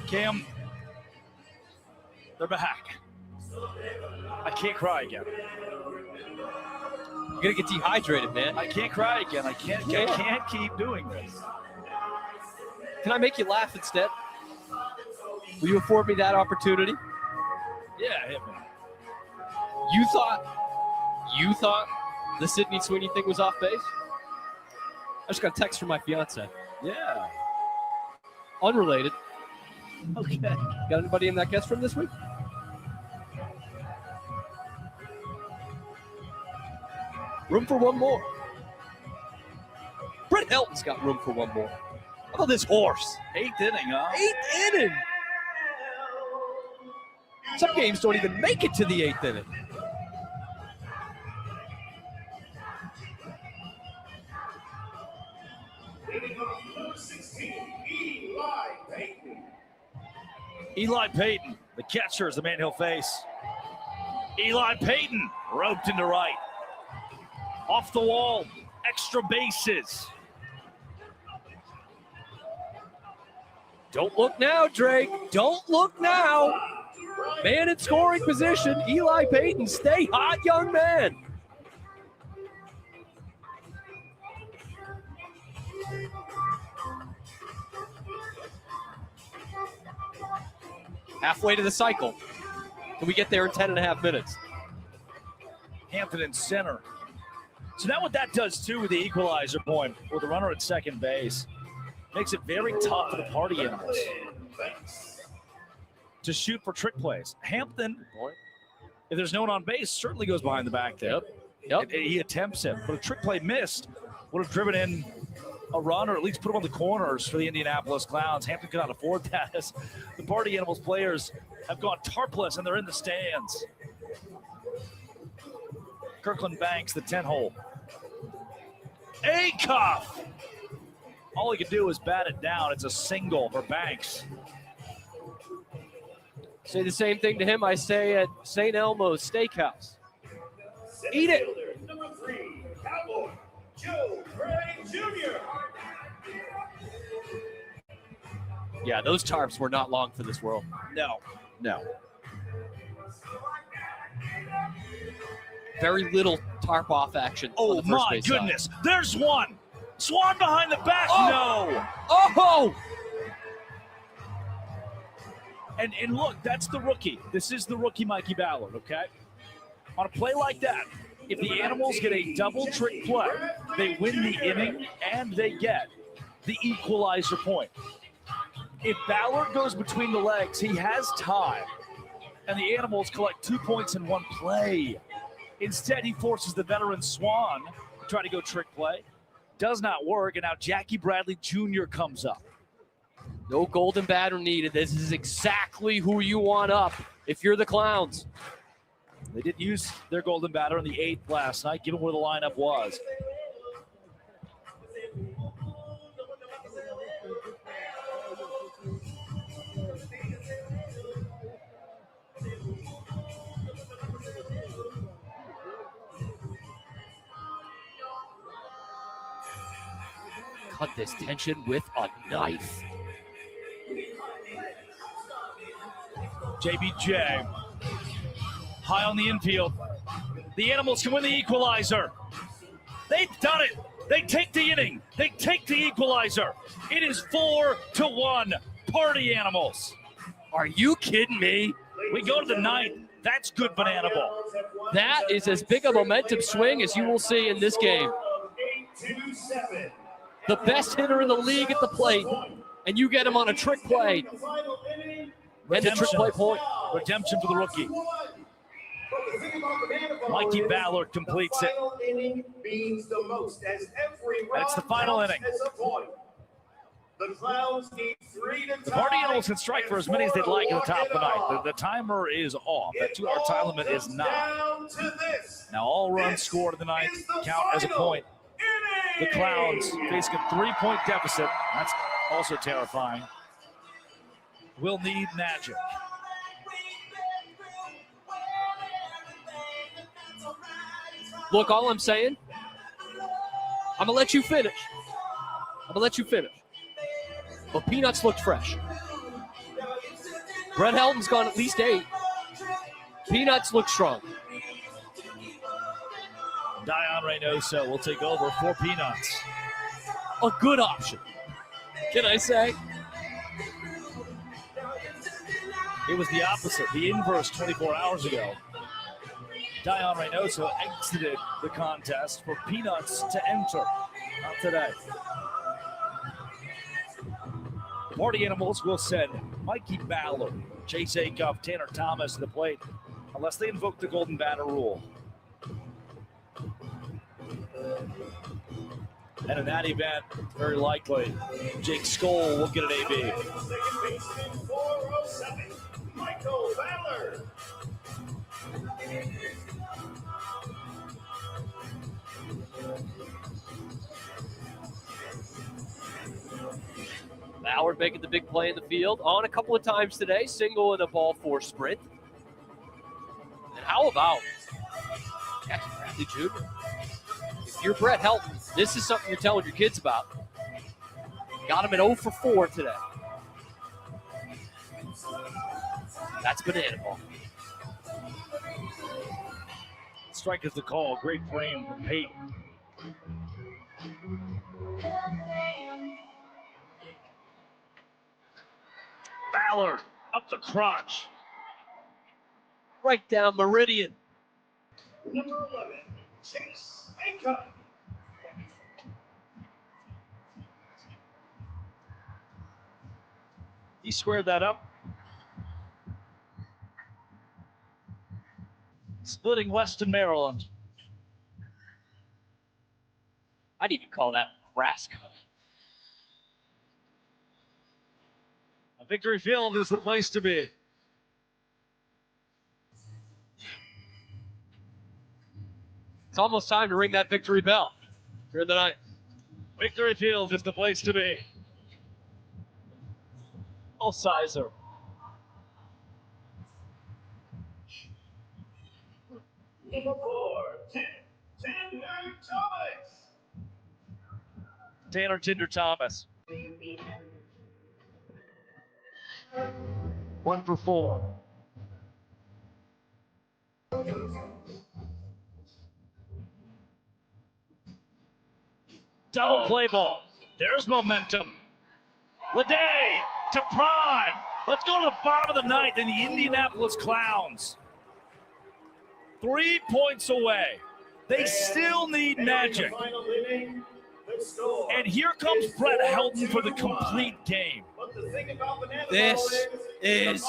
Cam, they're back. I can't cry again. You're gonna get dehydrated, man. I can't cry again. I can't keep doing this. Can I make you laugh instead? Will you afford me that opportunity? Yeah, hit me. You thought the Sidney Sweeney thing was off base? I just got a text from my fiance. Yeah. Unrelated. Okay. Got anybody in that guest room this week? Room for one more. Brett Helton's got room for one more. How about this horse? 8th inning, huh? 8th inning. Some games don't even make it to the 8th inning. Eli Payton, the catcher, is the man he'll face. Eli Payton roped into right. Off the wall, extra bases. Don't look now, Drake. Don't look now. Man in scoring position, Eli Payton. Stay hot, young man. Halfway to the cycle. Can we get there in 10.5 minutes? Hampton in center. So now what that does too with the equalizer point, with the runner at second base, makes it very tough for the party animals to shoot for trick plays. Hampton, if there's no one on base, certainly goes behind the back there. Yep. He attempts it, but a trick play missed would have driven in a run or at least put him on the corners for the Indianapolis Clowns. Hampton cannot afford that as the party animals players have gone tarpless and they're in the stands. Kirkland Banks, the 10-hole. Acuff! All he can do is bat it down. It's a single for Banks. Say the same thing to him I say at St. Elmo's Steakhouse. Eat it. Number 3, Cowboy Joe Gray Jr. Yeah, those tarps were not long for this world. No. Very little tarp off action. Oh, on the first my base goodness. side. There's one. Swan behind the back. No. Oh! And look, that's the rookie. This is the rookie Mikey Ballard, okay? On a play like that, if the Animals get a double trick play, they win the inning and they get the equalizer point. If Ballard goes between the legs, he has time, and the Animals collect 2 points in one play. Instead, he forces the veteran Swan to try to go trick play. Does not work, and now Jackie Bradley Jr. comes up. No golden batter needed. This is exactly who you want up if you're the Clowns. They did use their golden batter in the 8th last night, given where the lineup was. Cut this tension with a knife. JBJ, high on the infield. The Animals can win the equalizer. They've done it. They take the inning. They take the equalizer. It is 4-1, Party Animals. Are you kidding me? We go to the 9th. That's good banana ball. That is as big a momentum swing as you will see in this game. The best hitter in the league at the plate, and you get him on a trick play. And a trick play point. Redemption for the rookie. Mikey Ballard completes it. And it's the final inning. The Clowns need 3 to tie. The Party Animals can strike for as many as they'd like at the top of the ninth. The timer is off. That 2-hour time limit is not. Now all runs scored in the ninth count as a point. The Clowns facing a 3-point deficit. That's also terrifying. Will need magic. Look, all I'm saying, I'm going to let you finish. But Peanuts looked fresh. Brett Helton's gone at least 8. Peanuts look strong. Dion Reynoso will take over for Peanuts. A good option, can I say? It was the opposite, the inverse 24 hours ago. Dion Reynoso exited the contest for Peanuts to enter. Not today. The Party Animals will send Mikey Ballard, Chase Acuff, Tanner Thomas to the plate, unless they invoke the golden batter rule. And in that event, very likely, Jake Skoll will get an AB. Michael Ballard. Ballard making the big play in the field on a couple of times today, single and a ball 4 sprint. And how about Jackie Bradley Jr.? If you're Brett Helton, this is something you're telling your kids about. Got him at 0 for 4 today. That's banana ball. Strike is the call. Great frame from Peyton. Ballard up the crotch. Right down Meridian. Number 11, Chase Baker. He squared that up. Splitting Western Maryland. I'd even call that Nebraska. Victory Field is the place to be. It's almost time to ring that victory bell here tonight. Victory Field is the place to be. All Sizer. Number 4, Tanner Thomas. Tanner Tinder Thomas. 1 for 4. Double play ball. There's momentum. Leday to Prime. Let's go to the bottom of the ninth in the Indianapolis Clowns. 3 points away. They still need magic. And here comes Brett Helton for the complete game. This is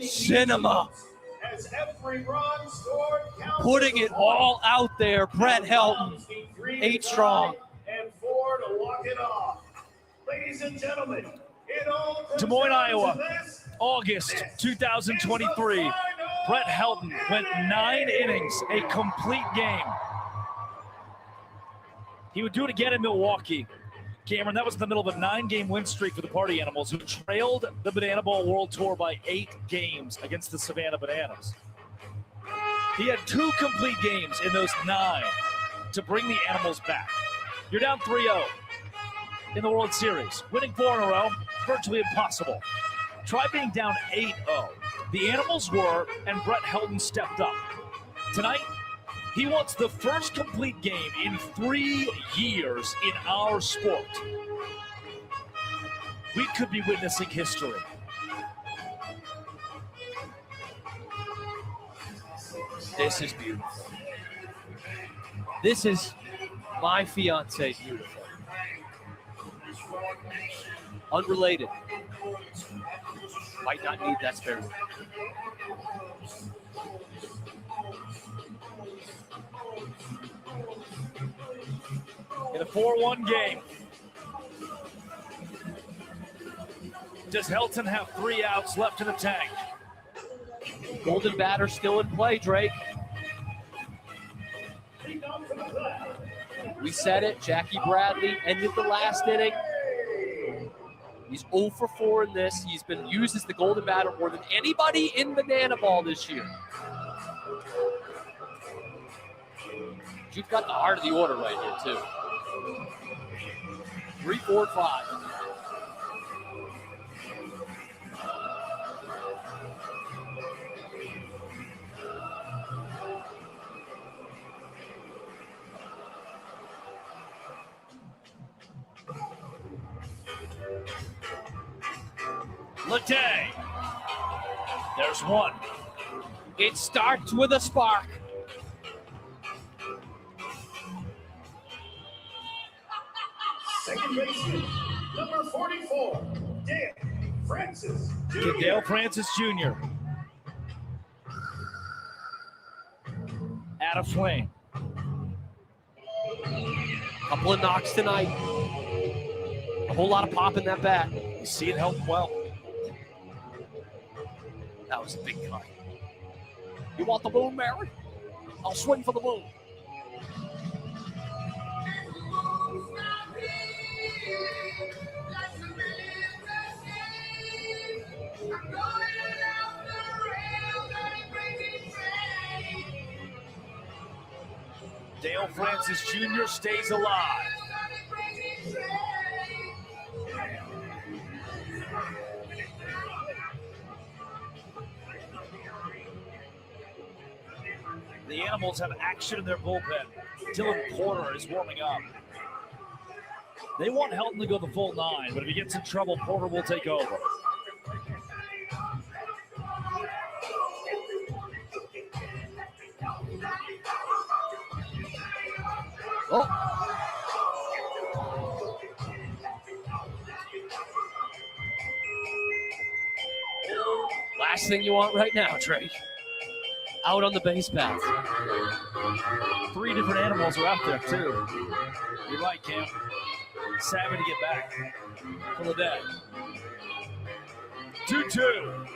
cinema. Putting it all out there, Brett Helton, 8 strong. And 4 to walk it off. Ladies and gentlemen, it all Des Moines, Iowa, August 2023. Brett Helton went 9 innings, a complete game. He would do it again in Milwaukee. Cameron, that was in the middle of a 9-game win streak for the Party Animals, who trailed the Banana Ball World Tour by 8 games against the Savannah Bananas. He had 2 complete games in those 9 to bring the Animals back. You're down 3-0 in the World Series. Winning 4 in a row, virtually impossible. Try being down 8-0. The Animals were, and Brett Helton stepped up. Tonight, he wants the first complete game in 3 years in our sport. We could be witnessing history. This is beautiful. This is my fiance beautiful. Unrelated. Might not need that spare room. In a 4-1 game. Does Helton have 3 outs left in the tank? Golden batter still in play, Drake. We said it. Jackie Bradley ended the last inning. He's 0 for 4 in this. He's been used as the golden batter more than anybody in Banana Ball this year. You've got the heart of the order right here, too. 3, 4, 5. Leday. There's 1. It starts with a spark. Second baseman, number 44, Dale Francis Jr. Dale Francis Jr. Out of flame. Couple of knocks tonight. A whole lot of pop in that bat. You see it help well. That was a big cut. You want the moon, Mary? I'll swing for the moon. Dale Francis Jr. stays alive. The Animals have action in their bullpen. Dylan Porter is warming up. They want Helton to go the full 9, but if he gets in trouble, Porter will take over. Oh. Last thing you want right now, Drake. Out on the base paths. 3 different animals are out there, too. You're right, Cam. Savvy to get back. Full of that. 2-2.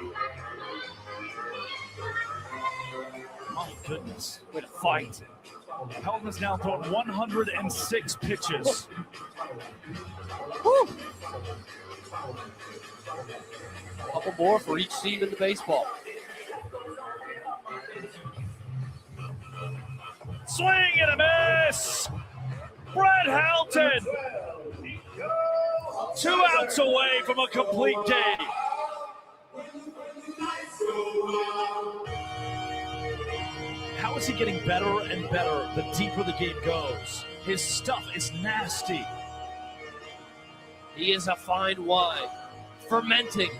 My goodness. Way to fight. Helton has now thrown 106 pitches. Woo. A couple more for each team in the baseball. Swing and a miss. Brett Helton. 2 outs away from a complete game. How is he getting better and better the deeper the game goes? His stuff is nasty. He is a fine wine, fermenting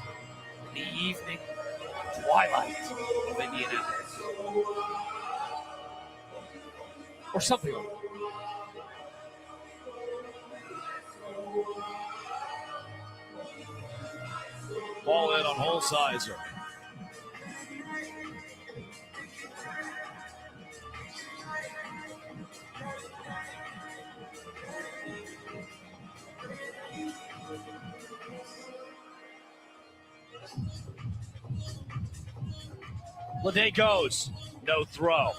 in the evening twilight of Indianapolis. Or something like that. Ball in on Holsizer. Lede goes. No throw.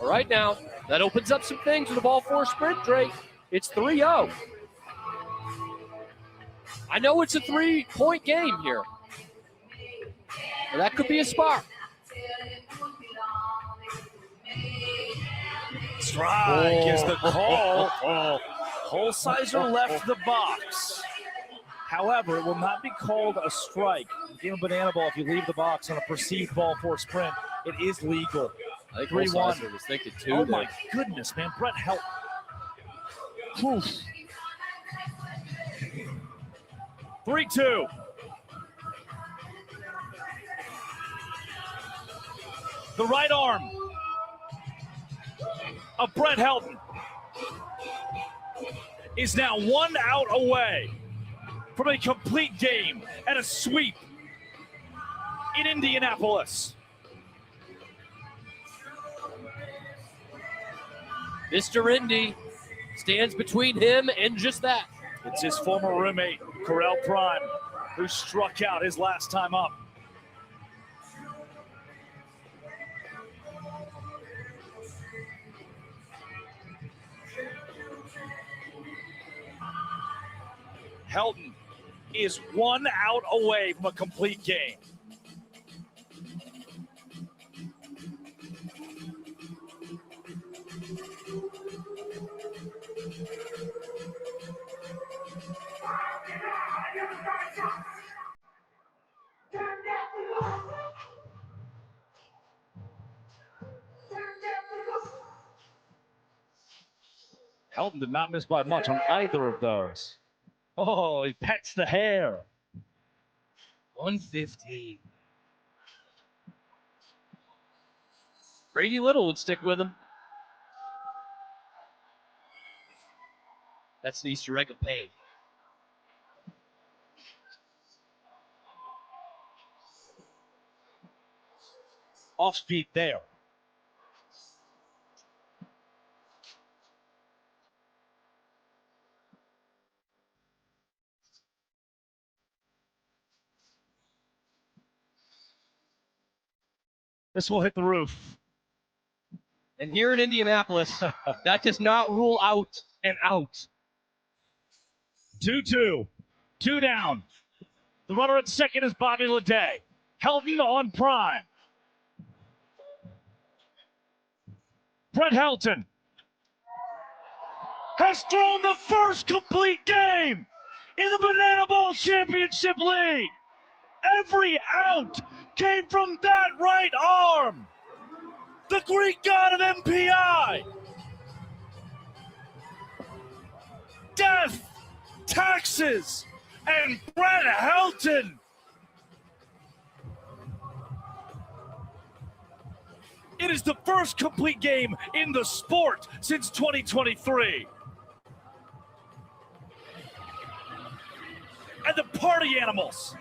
All right now, that opens up some things with the ball 4 sprint, Drake. It's 3-0. I know it's a 3-point game here. But that could be a spark. Strike is the call. Holsizer left the box. However, it will not be called a strike. In the game of banana ball, if you leave the box on a perceived ball for a sprint, it is legal. I think 3-1. Holsizer was thinking 2 Oh there. my goodness, man. Brett Helton. 3-2. The right arm of Brett Helton is now 1 out away from a complete game and a sweep in Indianapolis. Mr. Indy stands between him and just that. It's his former roommate, Correll Prime, who struck out his last time up. Helton is 1 out away from a complete game. Helton did not miss by much on either of those. Oh, he pets the hair. 115. Brady Little would stick with him. That's the Easter egg of pain. Off speed there. This will hit the roof. And here in Indianapolis, that does not rule out an out. 2-2. 2 down. The runner at second is Bobby Lede. Helton on prime. Brett Helton has thrown the first complete game in the Banana Bowl Championship League. Every out came from that right arm. The Greek god of MPI. Death, taxes, and Brett Helton. It is the first complete game in the sport since 2023. And the Party Animals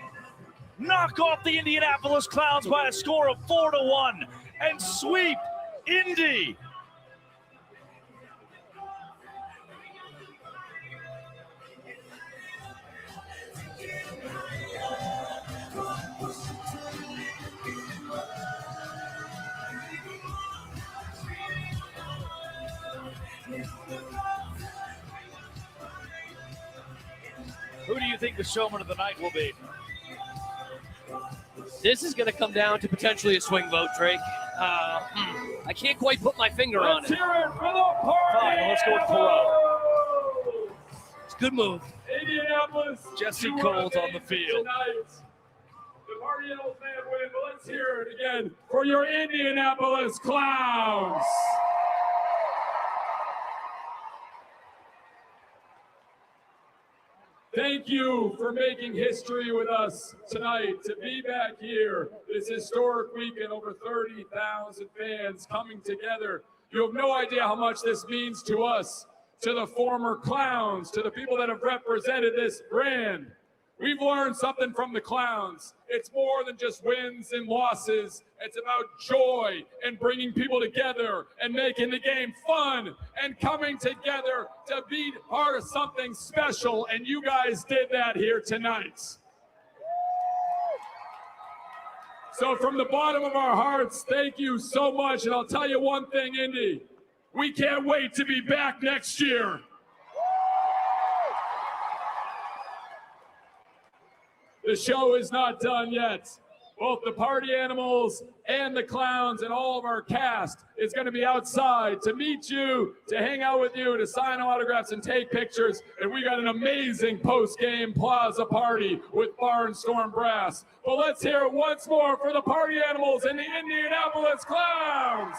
knock off the Indianapolis Clowns by a score of 4-1 and sweep Indy. Who do you think the showman of the night will be? This is going to come down to potentially a swing vote, Drake. I can't quite put my finger on Let's it. hear it for the Party Fine, let's go with Animals! It's a good move. Indianapolis. Jesse you Cole's are on the field. tonight. The Party Animals may have win, but let's hear it again for your Indianapolis Clowns. Thank you for making history with us tonight. To be back here, this historic weekend, over 30,000 fans coming together. You have no idea how much this means to us, to the former Clowns, to the people that have represented this brand. We've learned something from the Clowns. It's more than just wins and losses. It's about joy and bringing people together and making the game fun and coming together to be part of something special. And you guys did that here tonight. So from the bottom of our hearts, thank you so much. And I'll tell you one thing, Indy, we can't wait to be back next year. The show is not done yet. Both the Party Animals and the Clowns and all of our cast is going to be outside to meet you, to hang out with you, to sign autographs and take pictures. And we got an amazing post-game plaza party with Barnstorm Brass. But let's hear it once more for the Party Animals and the Indianapolis Clowns.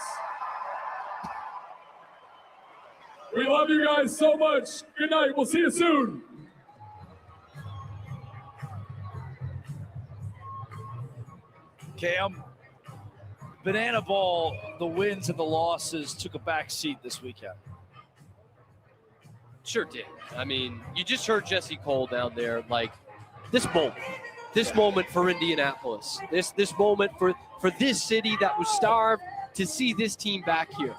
We love you guys so much. Good night. We'll see you soon. Cam, Banana Ball, the wins and the losses took a back seat this weekend. Sure did. I mean, you just heard Jesse Cole down there, like this moment for Indianapolis, this moment for this city that was starved to see this team back here.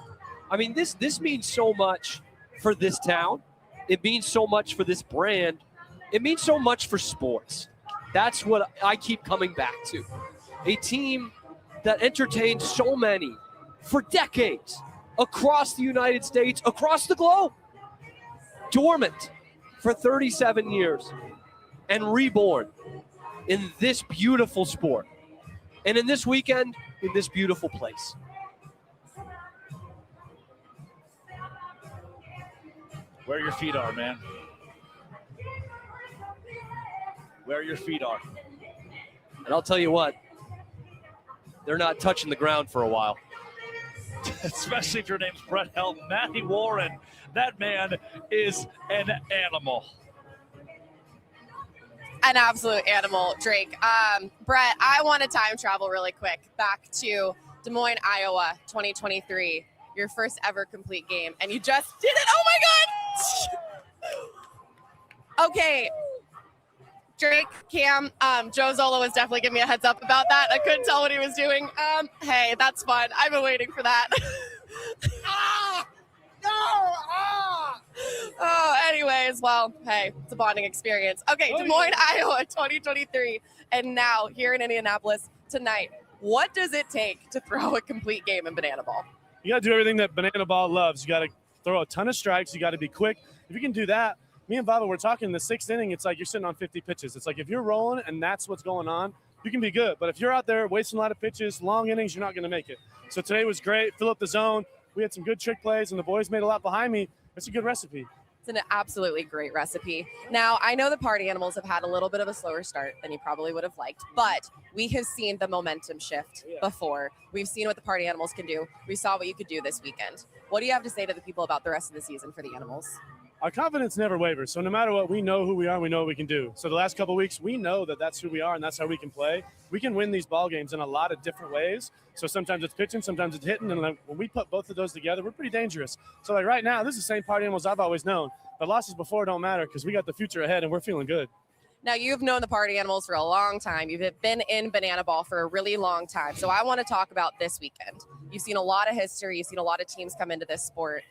I mean, this means so much for this town. It means so much for this brand. It means so much for sports. That's what I keep coming back to. A team that entertained so many for decades across the United States, across the globe. Dormant for 37 years and reborn in this beautiful sport. And in this weekend, in this beautiful place. Where your feet are, man. Where your feet are. And I'll tell you what, they're not touching the ground for a while. Especially if your name's Brett Helton. Matty Warren, that man is an animal. An absolute animal, Drake. Brett, I want to time travel really quick back to Des Moines, Iowa, 2023. Your first ever complete game, and you just did it. Oh my God. Okay. Drake, Cam, Joe Zola was definitely giving me a heads up about that. I couldn't tell what he was doing. Hey, that's fun. I've been waiting for that. Oh, anyways, well, hey, it's a bonding experience. Okay, Des Moines, Iowa, 2023. And now here in Indianapolis tonight, what does it take to throw a complete game in Banana Ball? You got to do everything that Banana Ball loves. You got to throw a ton of strikes. You got to be quick. If you can do that, me and Baba were talking in the sixth inning, it's like you're sitting on 50 pitches. It's like if you're rolling and that's what's going on, you can be good. But if you're out there wasting a lot of pitches, long innings, you're not going to make it. So today was great. Fill up the zone. We had some good trick plays, and the boys made a lot behind me. It's a good recipe. It's an absolutely great recipe. Now, I know the Party Animals have had a little bit of a slower start than you probably would have liked, but we have seen the momentum shift before. We've seen what the Party Animals can do. We saw what you could do this weekend. What do you have to say to the people about the rest of the season for the Animals? our confidence never wavers. So no matter what, we know who we are and we know what we can do. So the last couple of weeks, we know that that's who we are and that's how we can play. We can win these ball games in a lot of different ways. So sometimes it's pitching, sometimes it's hitting. And like, when we put both of those together, we're pretty dangerous. So like right now, this is the same Party Animals I've always known. The losses before don't matter because we got the future ahead and we're feeling good. Now, you've known the Party Animals for a long time. You've been in Banana Ball for a really long time. So I want to talk about this weekend. You've seen a lot of history. You've seen a lot of teams come into this sport.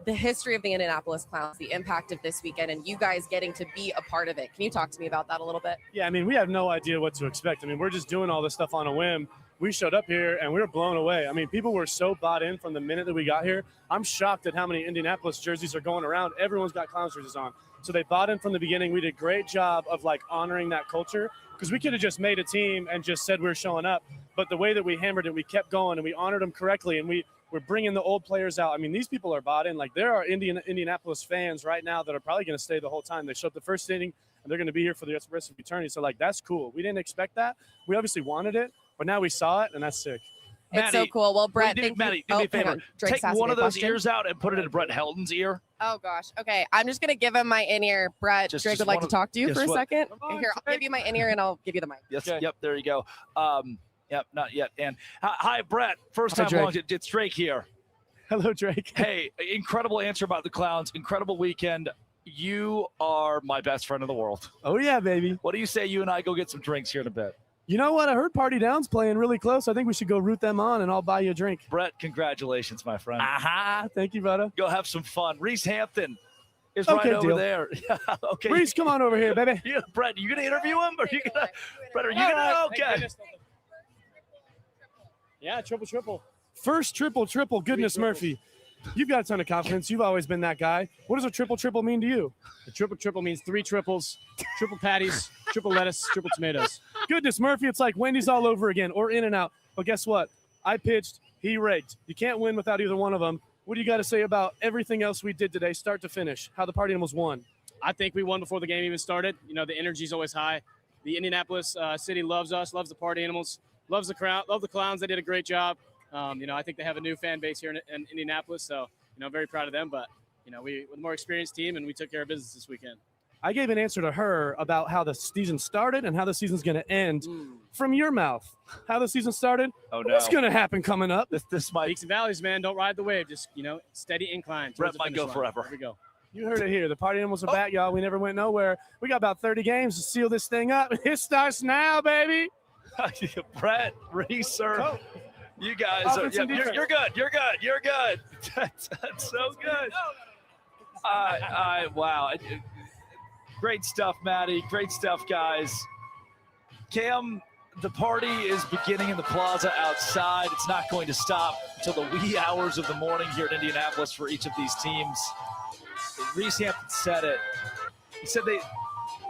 The history of the Indianapolis Clowns, the impact of this weekend, and you guys getting to be a part of it. Can you talk to me about that a little bit? Yeah, I mean, we have no idea what to expect. I mean, we're just doing all this stuff on a whim. We showed up here and we were blown away. I mean, people were so bought in from the minute that we got here. I'm shocked at how many Indianapolis jerseys are going around. Everyone's got Clowns jerseys on. So they bought in from the beginning. We did a great job of like honoring that culture because we could have just made a team and just said we're showing up. But the way that we hammered it, we kept going and we honored them correctly. And we're bringing the old players out. I mean, these people are bought in. Like, there are Indianapolis fans right now that are probably going to stay the whole time. They showed up the first inning, and they're going to be here for the rest of eternity. So, like, that's cool. We didn't expect that. We obviously wanted it, but now we saw it, and that's sick. It's so cool. Well, Brett, Maddie, do me a favor. Take one of those ears out and put it in Brett Helton's ear. Oh, gosh. Okay, I'm just going to give him my in-ear. Brett, Drake would like to talk to you for a second. Here, I'll give you my in-ear, and I'll give you the mic. Yes, okay. Yep, there you go. Yep, not yet. And hi, Brett. First time long. It's Drake here. Hello, Drake. Hey, incredible answer about the Clowns. Incredible weekend. You are my best friend in the world. Oh, yeah, baby. What do you say you and I go get some drinks here in a bit? You know what? I heard Party Down's playing really close. I think we should go root them on, and I'll buy you a drink. Brett, congratulations, my friend. Aha. Thank you, brother. Go have some fun. Reese Hampton is right over there. Okay. Reese, come on over here, baby. Yeah, Brett, you going to interview him? Or are you going to? Brett, are you going to? Okay. Yeah, triple. First triple. Goodness, Murphy. You've got a ton of confidence. You've always been that guy. What does a triple mean to you? A triple means 3 triples, triple patties, triple lettuce, triple tomatoes. Goodness, Murphy, it's like Wendy's all over again, or In-N-Out. But guess what? I pitched, he raked. You can't win without either one of them. What do you got to say about everything else we did today, start to finish, how the Party Animals won? I think we won before the game even started. You know, the energy's always high. The Indianapolis city loves us, loves the Party Animals, loves the crowd, love the Clowns. They did a great job. You know, I think they have a new fan base here in Indianapolis, so, you know, very proud of them. But, you know, we're a more experienced team, and we took care of business this weekend. I gave an answer to her about how the season started and how the season's going to end from your mouth. How the season started? Oh, no. What's going to happen coming up? This might. Peaks and valleys, man. Don't ride the wave. Just, you know, steady incline. Brett might go forever. Here we go. You heard it here. The Party Animals are back, y'all. We never went nowhere. We got about 30 games to seal this thing up. It starts now, baby. Brett, Reese, sir. You guys are, you're good. You're good. That's so good. Wow. Great stuff, Maddie. Great stuff, guys. Cam, the party is beginning in the plaza outside. It's not going to stop until the wee hours of the morning here in Indianapolis for each of these teams. Reese Hampton said it. He said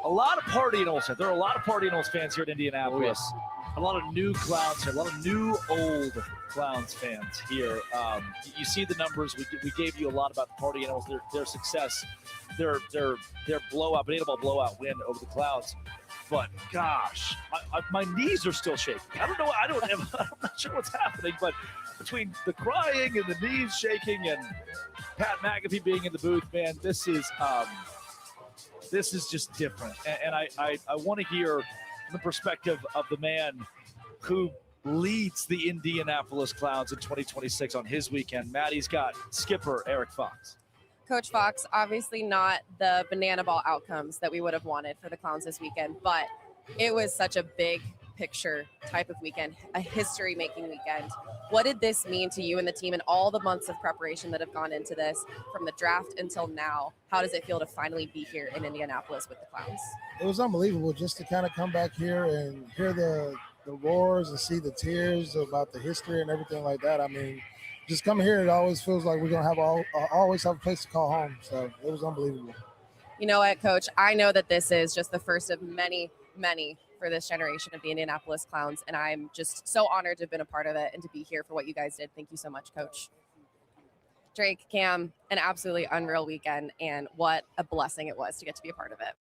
a lot of Party Animals. There are a lot of Party Animals fans here in Indianapolis. Oh, yes. A lot of new Clowns here, a lot of new old Clowns fans here. You see the numbers. We gave you a lot about the Party Animals, their success, their blowout, Banana Ball blowout win over the Clowns. But gosh, my knees are still shaking. I'm not sure what's happening, but between the crying and the knees shaking and Pat McAfee being in the booth, man, this is just different. And I want to hear the perspective of the man who leads the Indianapolis Clowns in 2026 on his weekend. Maddie's got skipper Eric Fox. Coach Fox, obviously not the Banana Ball outcomes that we would have wanted for the Clowns this weekend, but it was such a big picture type of weekend, a history-making weekend. What did this mean to you and the team and all the months of preparation that have gone into this from the draft until now? How does it feel to finally be here in Indianapolis with the Clowns? It was unbelievable just to kind of come back here and hear the roars and see the tears about the history and everything like that. I mean, just coming here, it always feels like we're going to have always have a place to call home. So it was unbelievable. You know what, Coach? I know that this is just the first of many, many for this generation of the Indianapolis Clowns, and I'm just so honored to have been a part of it and to be here for what you guys did. Thank you so much, Coach. Drake, Cam, an absolutely unreal weekend, and what a blessing it was to get to be a part of it.